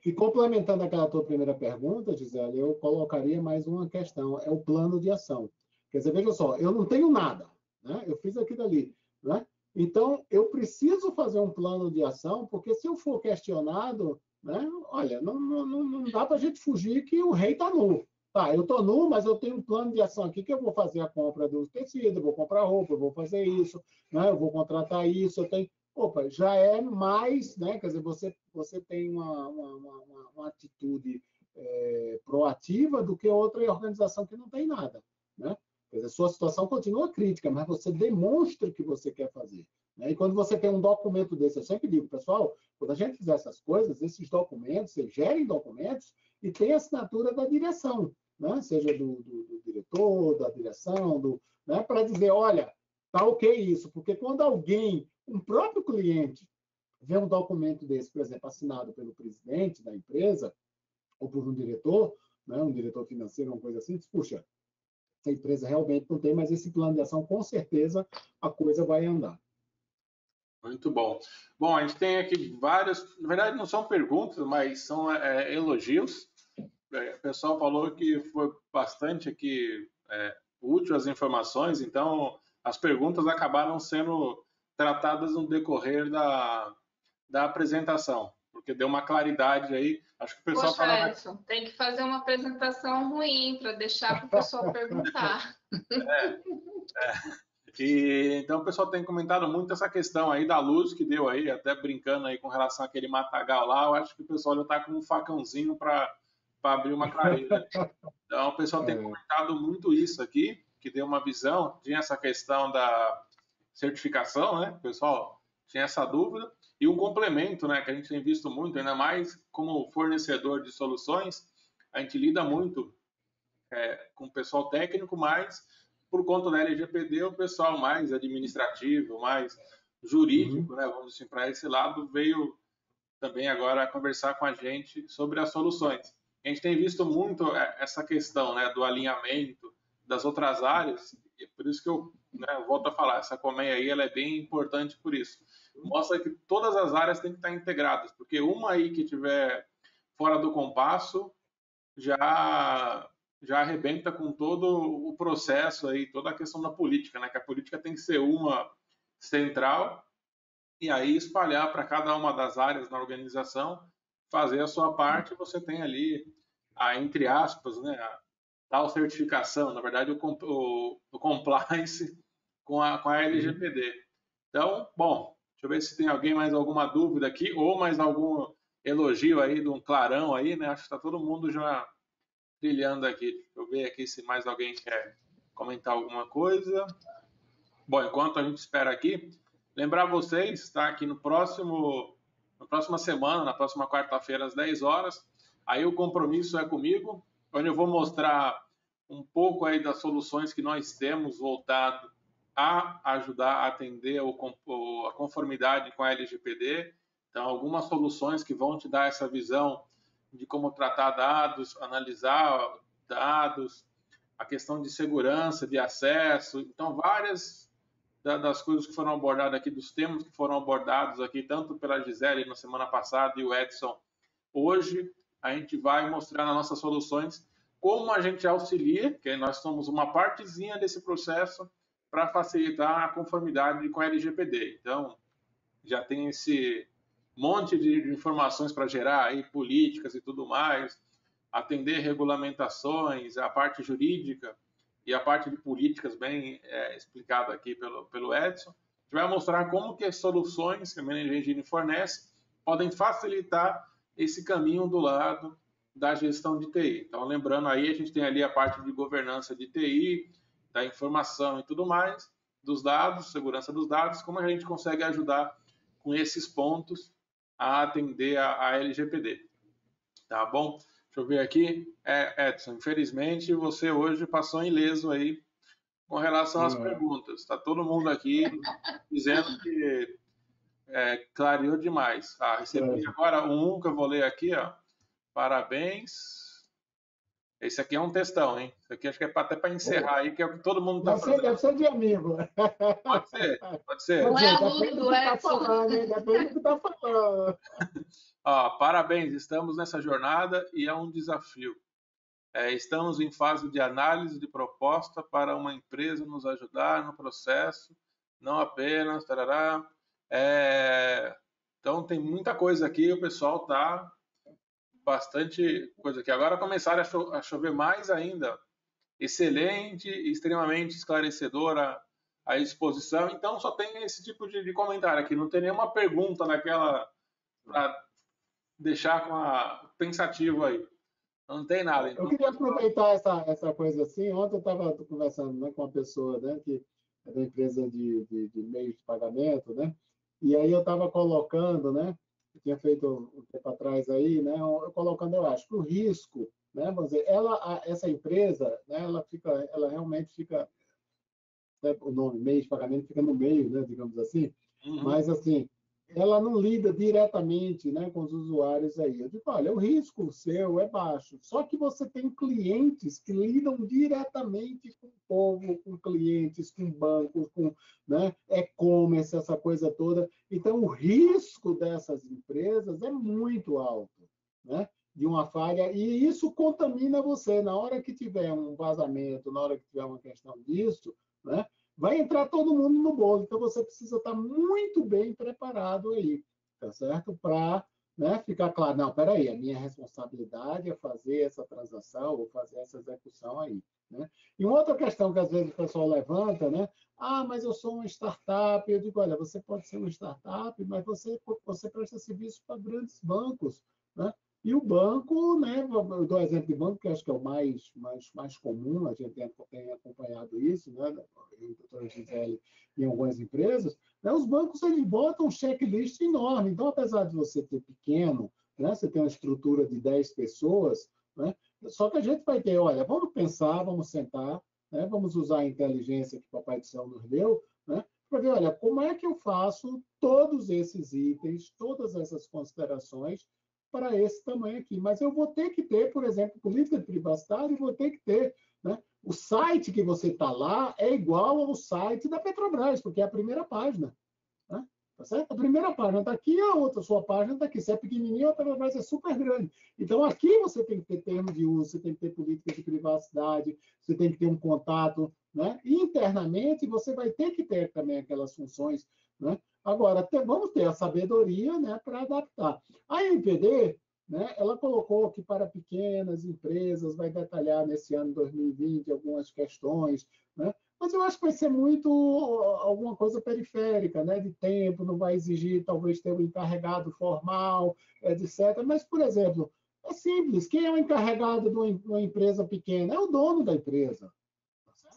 E complementando aquela tua primeira pergunta, Gisele, eu colocaria mais uma questão, é o plano de ação. Quer dizer, veja só, eu não tenho nada, né? Eu fiz aquilo ali, né? Então, eu preciso fazer um plano de ação, porque se eu for questionado, né? Olha, não dá para a gente fugir que o rei está nu. Tá, eu estou nu, mas eu tenho um plano de ação aqui que eu vou fazer a compra do tecido, eu vou comprar roupa, eu vou fazer isso, né? Eu vou contratar isso, eu tenho... Opa, já é mais, né? Quer dizer, você tem uma atitude proativa do que outra organização que não tem nada, né? Quer dizer, sua situação continua crítica, mas você demonstra que você quer fazer. Né? E quando você tem um documento desse, eu sempre digo, pessoal, quando a gente fizer essas coisas, esses documentos, você gerem documentos e tem a assinatura da direção, né? Seja do diretor, da direção, né? Para dizer, olha, tá ok isso, porque quando alguém, um próprio cliente, vê um documento desse, por exemplo, assinado pelo presidente da empresa, ou por um diretor, né, um diretor financeiro, uma coisa assim, diz, puxa, essa empresa realmente não tem, mas esse plano de ação, com certeza, a coisa vai andar. Muito bom. Bom, a gente tem aqui várias, na verdade não são perguntas, mas são elogios. O pessoal falou que foi bastante aqui útil as informações, então as perguntas acabaram sendo tratadas no decorrer da apresentação, porque deu uma claridade aí. Acho que o pessoal Poxa, Edson, tem que fazer uma apresentação ruim para deixar para o pessoal perguntar. E, então o pessoal tem comentado muito essa questão aí da luz que deu aí, até brincando aí com relação àquele matagal lá. Eu acho que o pessoal já está com um facãozinho para abrir uma clareira. Então o pessoal tem comentado muito isso aqui, que deu uma visão, tinha essa questão da certificação, né? O pessoal tinha essa dúvida. E um complemento, né, que a gente tem visto muito, ainda mais como fornecedor de soluções, a gente lida muito com o pessoal técnico, mas por conta da LGPD, o pessoal mais administrativo, mais jurídico, né, vamos assim, para esse lado, veio também agora conversar com a gente sobre as soluções. A gente tem visto muito essa questão, né, do alinhamento das outras áreas, e por isso que eu volto a falar, essa colmeia aí ela é bem importante por isso. Mostra que todas as áreas têm que estar integradas, porque uma aí que tiver fora do compasso já arrebenta com todo o processo aí, toda a questão da política, né? Que a política tem que ser uma central e aí espalhar para cada uma das áreas na organização, fazer a sua parte, você tem ali entre aspas, né, a tal certificação, na verdade o compliance com a LGPD. Então, bom, deixa eu ver se tem alguém mais alguma dúvida aqui ou mais algum elogio aí de um clarão aí, né? Acho que está todo mundo já brilhando aqui. Deixa eu ver aqui se mais alguém quer comentar alguma coisa. Bom, enquanto a gente espera aqui, lembrar vocês, tá? Que na próxima semana, na próxima quarta-feira, às 10 horas, aí o compromisso é comigo, onde eu vou mostrar um pouco aí das soluções que nós temos voltado a ajudar a atender a conformidade com a LGPD. Então, algumas soluções que vão te dar essa visão de como tratar dados, analisar dados, a questão de segurança, de acesso. Então, várias das coisas que foram abordadas aqui, dos temas que foram abordados aqui, tanto pela Gisele na semana passada e o Edson hoje, a gente vai mostrar nas nossas soluções como a gente auxilia, que nós somos uma partezinha desse processo para facilitar a conformidade com a LGPD. Então, já tem esse monte de informações para gerar aí políticas e tudo mais, atender regulamentações, a parte jurídica e a parte de políticas bem explicada aqui pelo Edson. A gente vai mostrar como que as soluções que a Managing Engine fornece podem facilitar esse caminho do lado da gestão de TI. Então, lembrando aí, a gente tem ali a parte de governança de TI, da informação e tudo mais, dos dados, segurança dos dados, como a gente consegue ajudar com esses pontos a atender a LGPD. Tá bom? Deixa eu ver aqui. Edson, infelizmente você hoje passou ileso aí com relação às perguntas. Está todo mundo aqui dizendo que clareou demais. Recebi agora um que eu vou ler aqui, ó. Parabéns. Esse aqui é um textão, hein? Isso aqui acho que é até para encerrar aí, que é o que todo mundo está fazendo. Deve ser de amigo. Pode ser, pode ser. Não é aluno do Edson. Depende do que está falando. Parabéns, estamos nessa jornada e é um desafio. Estamos em fase de análise de proposta para uma empresa nos ajudar no processo, não apenas... Tarará. Então, tem muita coisa aqui, o pessoal está... Bastante coisa aqui. Agora começaram a chover mais ainda. Excelente, extremamente esclarecedora a exposição. Então, só tem esse tipo de comentário aqui. Não tem nenhuma pergunta naquela para deixar pensativo aí. Não tem nada. Então... Eu queria aproveitar essa coisa assim. Ontem eu estava conversando, né, com uma pessoa, né, que é da empresa de meios de pagamento, né? E aí eu estava colocando, né? Eu tinha feito um tempo atrás aí, né? Colocando, eu acho, que o risco, né? Vamos dizer, essa empresa, né? Ela realmente fica, né, o nome meio de pagamento fica no meio, né? Digamos assim. Mas assim, ela não lida diretamente, né, com os usuários aí. Eu digo, olha, o risco seu é baixo. Só que você tem clientes que lidam diretamente com o povo, com clientes, com bancos, com, né, e-commerce, essa coisa toda. Então, o risco dessas empresas é muito alto, né, de uma falha, e isso contamina você. Na hora que tiver um vazamento, na hora que tiver uma questão disso, né, vai entrar todo mundo no bolo. Então, você precisa estar muito bem preparado aí, tá certo? Para, né, ficar claro, não, peraí, a minha responsabilidade é fazer essa transação ou fazer essa execução aí, né? E uma outra questão que às vezes o pessoal levanta, né? Mas eu sou uma startup. Eu digo, olha, você pode ser uma startup, mas você presta serviço para grandes bancos, né? E o banco, né? Eu dou exemplo de banco, que acho que é o mais comum, a gente tem acompanhado isso, né? Eu, doutora Gisele, em algumas empresas, né? Os bancos eles botam um checklist enorme. Então, apesar de você ter pequeno, né? Você tem uma estrutura de 10 pessoas, né? Só que a gente vai ter, olha, vamos pensar, vamos sentar, né? Vamos usar a inteligência que o Papai do Céu nos deu, né? Para ver, olha, como é que eu faço todos esses itens, todas essas considerações para esse tamanho aqui. Mas eu vou ter que ter, por exemplo, política de privacidade, vou ter que ter, né? O site que você está lá é igual ao site da Petrobras, porque é a primeira página, né? Tá certo? A primeira página está aqui, a sua página está aqui. Se é pequenininho, a Petrobras é super grande. Então, aqui você tem que ter termo de uso, você tem que ter política de privacidade, você tem que ter um contato, né? E internamente, você vai ter que ter também aquelas funções, né? Agora, vamos ter a sabedoria, né, para adaptar. A NPD, né, ela colocou que para pequenas empresas vai detalhar nesse ano 2020 algumas questões, né? Mas eu acho que vai ser muito alguma coisa periférica, né, de tempo, não vai exigir talvez ter um encarregado formal, etc. Mas, por exemplo, é simples, quem é o encarregado de uma empresa pequena? É o dono da empresa.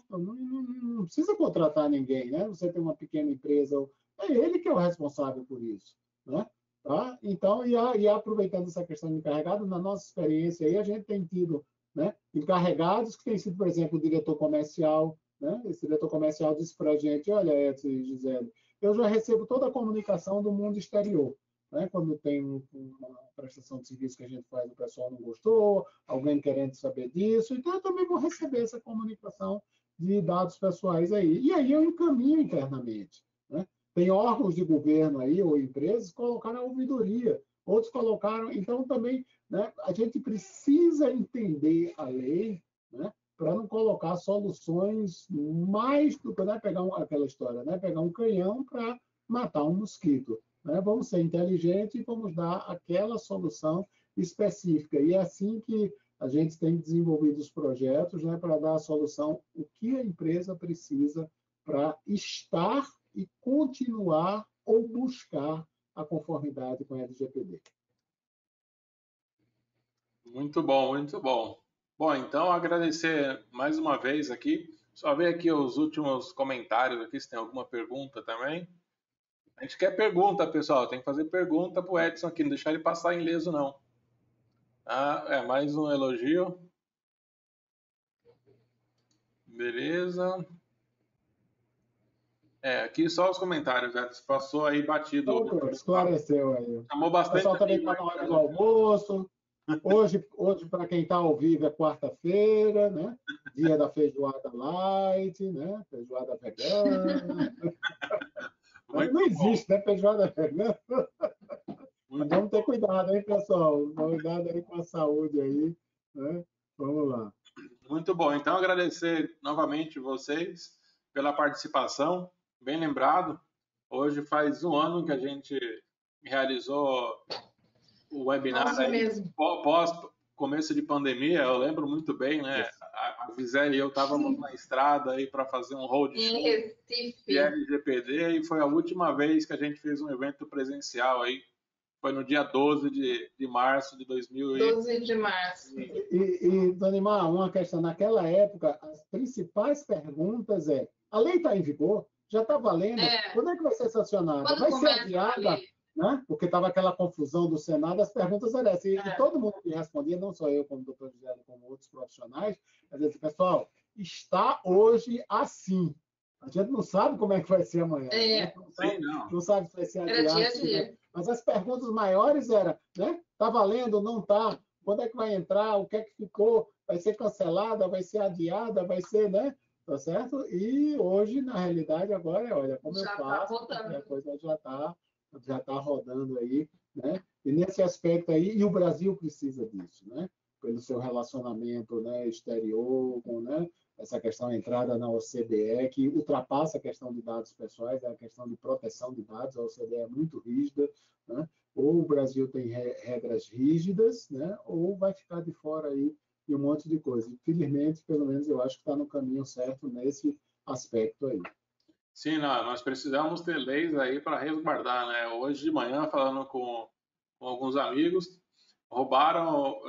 Não precisa contratar ninguém, né? Você tem uma pequena empresa, é ele que é o responsável por isso, né? Tá? Então, e aproveitando essa questão de encarregado, na nossa experiência aí, a gente tem tido, né, encarregados que têm sido, por exemplo, o diretor comercial, né? Esse diretor comercial disse para a gente, olha, Edson e Gisele, eu já recebo toda a comunicação do mundo exterior, né? Quando tem uma prestação de serviço que a gente faz, o pessoal não gostou, alguém querendo saber disso, então eu também vou receber essa comunicação de dados pessoais aí. E aí eu encaminho internamente, né? Tem órgãos de governo aí, ou empresas, que colocaram a ouvidoria, outros colocaram. Então, também, né, a gente precisa entender a lei, né, para não colocar soluções mais do que, né, pegar aquela história, né, pegar um canhão para matar um mosquito. Né? Vamos ser inteligentes e vamos dar aquela solução específica. E é assim que a gente tem desenvolvido os projetos, né, para dar a solução, o que a empresa precisa para estar e continuar ou buscar a conformidade com a LGPD. Muito bom, muito bom. Bom, então agradecer mais uma vez aqui. Só ver aqui os últimos comentários aqui, se tem alguma pergunta também. A gente quer pergunta, pessoal. Tem que fazer pergunta pro Edson aqui, não deixar ele passar ileso, não. Mais um elogio. Beleza. Aqui só os comentários, né? Passou aí batido. Então, esclareceu aí. Chamou O bastante. pessoal também está na hora do almoço. Hoje para quem está ao vivo, é quarta-feira, né? Dia da feijoada light, né? Feijoada vegana. Não existe, né? Feijoada vegana. Mas vamos ter cuidado, hein, pessoal? Cuidado aí com a saúde aí, né? Vamos lá. Muito bom. Então, agradecer novamente vocês pela participação. Bem lembrado. Hoje faz um ano que a gente realizou o webinar aí, pós começo de pandemia. Eu lembro muito bem, né? A Gisele e eu estávamos na estrada aí para fazer um roadshow de LGPD e foi a última vez que a gente fez um evento presencial aí. Foi no dia 12 de março de 2000. 12 de março. E Donimar, uma questão. Naquela época, as principais perguntas a lei está em vigor? Já está valendo? Quando é que vai ser sancionada? Vai ser adiada? Né? Porque estava aquela confusão do Senado, as perguntas eram essas. E todo mundo que respondia, não só eu, como o doutor José, como outros profissionais, às vezes, pessoal, está hoje assim. A gente não sabe como é que vai ser amanhã. Né? Não sabe se vai ser adiado. Era dia. Mas as perguntas maiores eram, né? Está valendo, não está? Quando é que vai entrar? O que é que ficou? Vai ser cancelada? Vai ser adiada? Vai ser, né? Tá certo? E hoje, na realidade, agora, olha, como já eu faço, a coisa já está rodando aí, né? E nesse aspecto aí, e o Brasil precisa disso, né? Pelo seu relacionamento, né, exterior, com, né, essa questão da entrada na OCDE, que ultrapassa a questão de dados pessoais, é a questão de proteção de dados. A OCDE é muito rígida, né? Ou o Brasil tem regras rígidas, né? Ou vai ficar de fora aí de um monte de coisa. Infelizmente, pelo menos eu acho que está no caminho certo nesse aspecto aí. Sim, nós precisamos ter leis aí para resguardar, né? Hoje de manhã, falando com alguns amigos, roubaram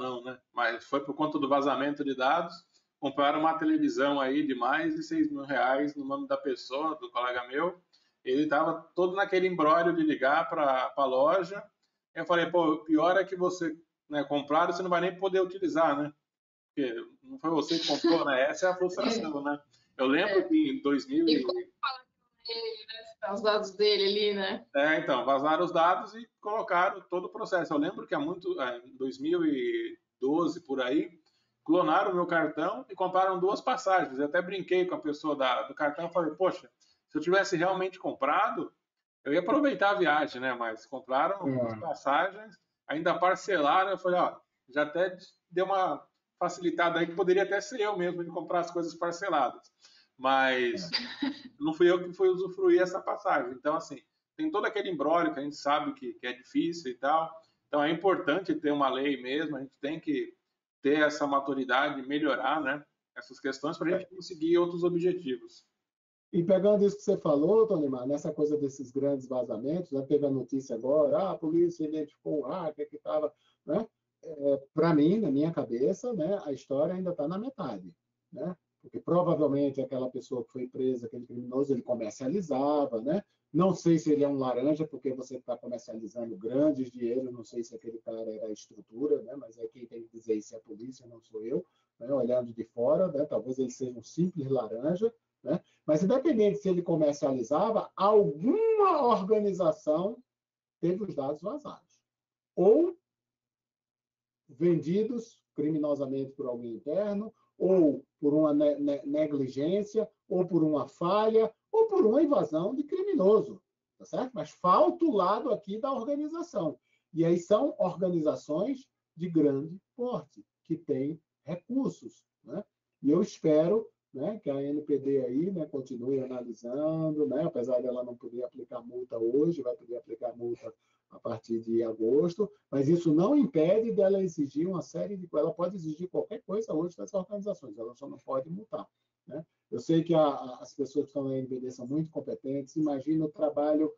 não, né? Mas foi por conta do vazamento de dados, compraram uma televisão aí de mais de R$6.000 no nome da pessoa, do colega meu. Ele estava todo naquele imbróglio de ligar para a loja. Eu falei, pô, pior é que você, né, compraram, você não vai nem poder utilizar, né? Porque não foi você que comprou, né? Essa é a frustração, né? Eu lembro que em 2000... E como falar com ele, né? Os dados dele ali, né? Então, vazaram os dados e colocaram todo o processo. Eu lembro que em 2012, por aí, clonaram o meu cartão e compraram 2 passagens. Eu até brinquei com a pessoa do cartão e falei, poxa, se eu tivesse realmente comprado, eu ia aproveitar a viagem, né? Mas compraram 2 passagens, ainda parcelaram. Eu falei, ó, já até deu uma facilitada aí, que poderia até ser eu mesmo de comprar as coisas parceladas. Mas não fui eu que fui usufruir essa passagem. Então, assim, tem todo aquele imbróglio que a gente sabe que é difícil e tal. Então, é importante ter uma lei mesmo, a gente tem que ter essa maturidade, melhorar, né, essas questões para a gente conseguir outros objetivos. E pegando isso que você falou, Tonimar, nessa coisa desses grandes vazamentos, né, teve a notícia agora, a polícia identificou o hacker que estava, né? Para mim, na minha cabeça, né, a história ainda está na metade, né? Porque provavelmente aquela pessoa que foi presa, aquele criminoso, ele comercializava, né? Não sei se ele é um laranja, porque você está comercializando grandes dinheiros, não sei se aquele cara era a estrutura, né? Mas quem tem que dizer isso é a polícia, não sou eu, né? Olhando de fora, né? Talvez ele seja um simples laranja, né? Mas independente se ele comercializava, alguma organização teve os dados vazados. Ou vendidos criminosamente por alguém interno, ou por uma negligência, ou por uma falha, ou por uma invasão de criminoso, tá certo? Mas falta o lado aqui da organização. E aí são organizações de grande porte, que têm recursos, né? E eu espero, né, que a ANPD aí, né, continue analisando, né, apesar dela não poder aplicar multa hoje, vai poder aplicar multa a partir de agosto, mas isso não impede dela exigir uma série de... Ela pode exigir qualquer coisa hoje das organizações, ela só não pode multar, né? Eu sei que as pessoas que estão na ANPD são muito competentes, imagina o trabalho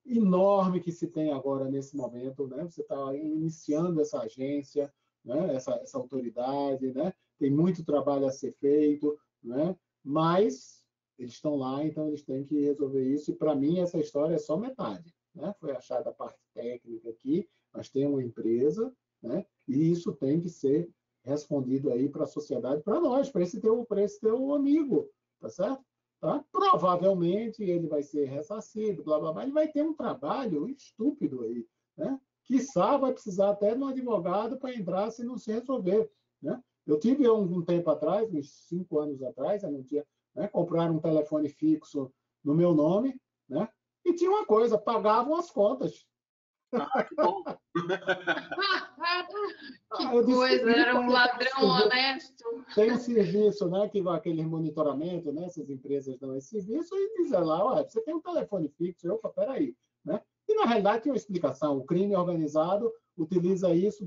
enorme que se tem agora nesse momento, né? Você está iniciando essa agência, né? Essa autoridade, né? Tem muito trabalho a ser feito, né? Mas eles estão lá, então eles têm que resolver isso, e para mim essa história é só metade. Né? Foi achada a parte técnica aqui, mas tem uma empresa, né? E isso tem que ser respondido aí para a sociedade, para nós, para esse teu amigo, tá certo? tá? Provavelmente ele vai ser ressarcido, blá, blá, blá. Ele vai ter um trabalho estúpido aí, né? Quiçá vai precisar até de um advogado para entrar se não se resolver, né? Eu tive um tempo atrás, uns 5 anos atrás, eu não tinha, né? Compraram um telefone fixo no meu nome, né? E tinha uma coisa, pagavam as contas. Ah, que bom. Que coisa, era um ladrão honesto. Tem um serviço, né, que vai aquele monitoramento, né, essas empresas dão esse serviço e dizem lá, olha, você tem um telefone fixo, opa, peraí, né? E na realidade tem uma explicação, o crime organizado utiliza isso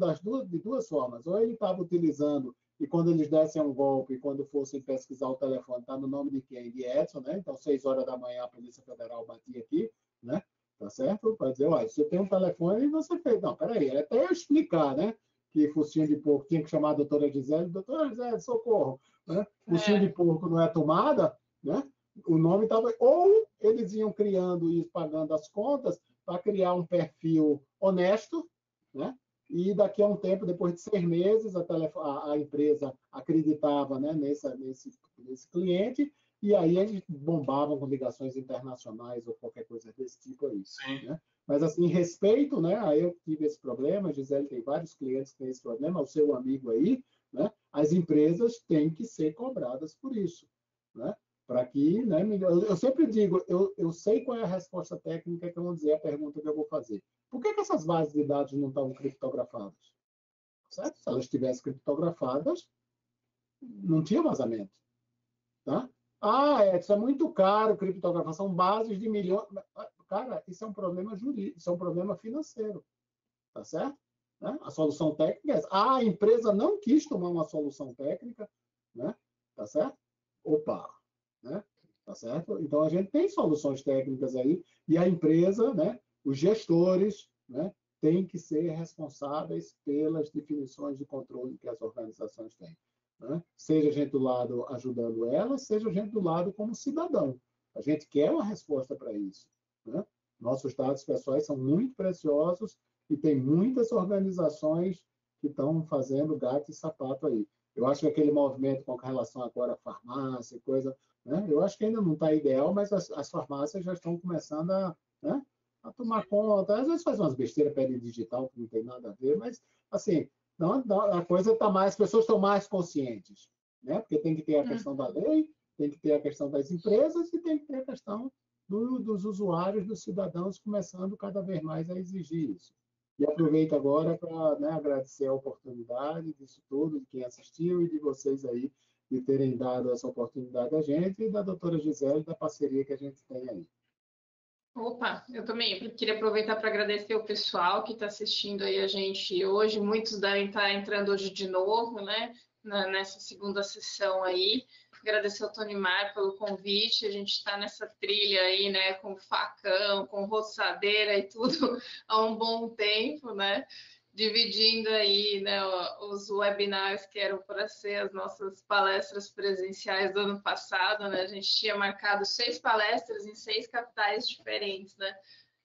de duas formas, ou ele estava utilizando e quando eles dessem um golpe, quando fossem pesquisar o telefone, está no nome de quem? De Edson, né? Então 6 horas da manhã a Polícia Federal batia aqui, né? Tá certo? Para dizer, olha, você tem um telefone e você fez. Não, peraí, até eu explicar, né? Que focinho de porco tinha que chamar a doutora Gisele, socorro, né? Focinho de porco não é tomada, né? O nome estava. Ou eles iam criando e pagando as contas para criar um perfil honesto, né? E daqui a um tempo, depois de 6 meses, a empresa acreditava, né, nesse cliente, e aí eles bombavam com ligações internacionais ou qualquer coisa desse tipo aí. Sim. Né? Mas, assim, respeito, né? Aí eu tive esse problema, a Gisele tem vários clientes que têm esse problema, o seu amigo aí, né? As empresas têm que ser cobradas por isso, né? Para que, né? Eu sempre digo, eu sei qual é a resposta técnica que eu vou dizer, a pergunta que eu vou fazer. Por que essas bases de dados não estão criptografadas? Certo? Se elas estivessem criptografadas, não tinha vazamento, tá? Ah, isso é muito caro, criptografar, são bases de milhões. Cara, isso é um problema jurídico, isso é um problema financeiro, tá certo? Né? A solução técnica é essa. A empresa não quis tomar uma solução técnica, né? Tá certo? Opa, né? Tá certo? Então a gente tem soluções técnicas aí e a empresa, né? Os gestores, né? Têm que ser responsáveis pelas definições de controle que as organizações têm. Né? Seja a gente do lado ajudando elas, seja a gente do lado como cidadão. A gente quer uma resposta para isso. Né? Nossos dados pessoais são muito preciosos e tem muitas organizações que estão fazendo gato e sapato aí. Eu acho que aquele movimento com relação agora à farmácia e coisa, né? Eu acho que ainda não está ideal, mas as farmácias já estão começando né? A tomar conta. Às vezes faz umas besteiras, pede digital, que não tem nada a ver, mas, assim, não, a coisa está mais, as pessoas estão mais conscientes, né? Porque tem que ter a questão da lei, tem que ter a questão das empresas e tem que ter a questão dos usuários, dos cidadãos, começando cada vez mais a exigir isso. E aproveito agora para, né, agradecer a oportunidade disso tudo, de quem assistiu e de vocês aí, de terem dado essa oportunidade a gente e da doutora Gisele, da parceria que a gente tem aí. Opa, eu também queria aproveitar para agradecer o pessoal que está assistindo aí a gente hoje. Muitos devem estar entrando hoje de novo, né? Nessa segunda sessão aí. Agradecer ao Tonimar pelo convite. A gente está nessa trilha aí, né? Com facão, com roçadeira e tudo há um bom tempo, né? Dividindo aí, né, os webinars que eram para ser as nossas palestras presenciais do ano passado, né? A gente tinha marcado 6 palestras em 6 capitais diferentes, né?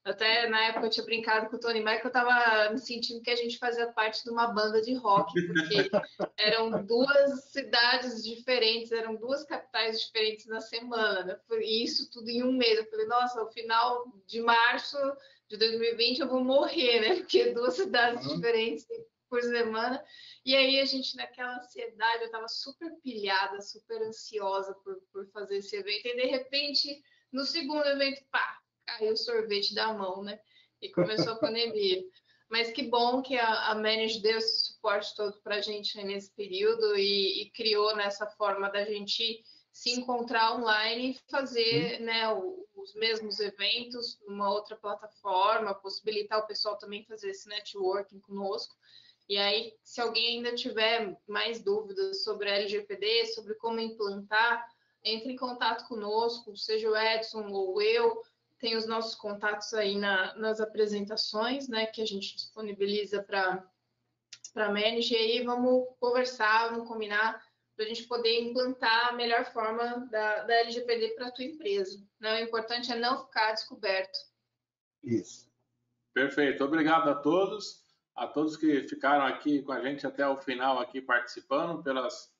Até na época eu tinha brincado com o Tony Maia que eu estava me sentindo que a gente fazia parte de uma banda de rock, porque eram 2 cidades diferentes, eram 2 capitais diferentes na semana, né? E isso tudo em um mês. Eu falei, nossa, no final de março de 2020 eu vou morrer, né? Porque 2 cidades diferentes por semana. E aí a gente, naquela ansiedade, eu estava super pilhada, super ansiosa por fazer esse evento. E de repente, no segundo evento, pá, caiu o sorvete da mão, né? E começou a pandemia. Mas que bom que a Manage deu esse suporte todo para a gente nesse período e criou nessa forma da gente se encontrar online e fazer, né, os mesmos eventos numa outra plataforma, possibilitar o pessoal também fazer esse networking conosco. E aí, se alguém ainda tiver mais dúvidas sobre a LGPD, sobre como implantar, entre em contato conosco, seja o Edson ou eu. Tem os nossos contatos aí nas apresentações, né, que a gente disponibiliza para Manage, e aí vamos conversar, vamos combinar para a gente poder implantar a melhor forma da LGPD para a tua empresa. Né? O importante é não ficar descoberto. Isso. Perfeito. Obrigado a todos que ficaram aqui com a gente até o final aqui participando, pelas,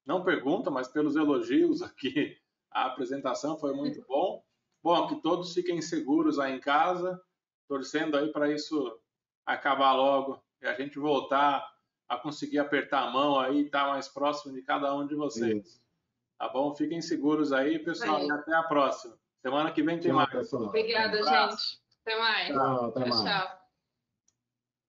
não perguntas, mas pelos elogios aqui a apresentação, foi muito bom. Bom, que todos fiquem seguros aí em casa, torcendo aí para isso acabar logo e a gente voltar a conseguir apertar a mão aí e estar mais próximo de cada um de vocês. Isso. Tá bom? Fiquem seguros aí, pessoal, e até a próxima. Semana que vem tem Tchau, mais. pessoal. Obrigada, gente. Até mais. Tchau, até Tchau, mais. tchau.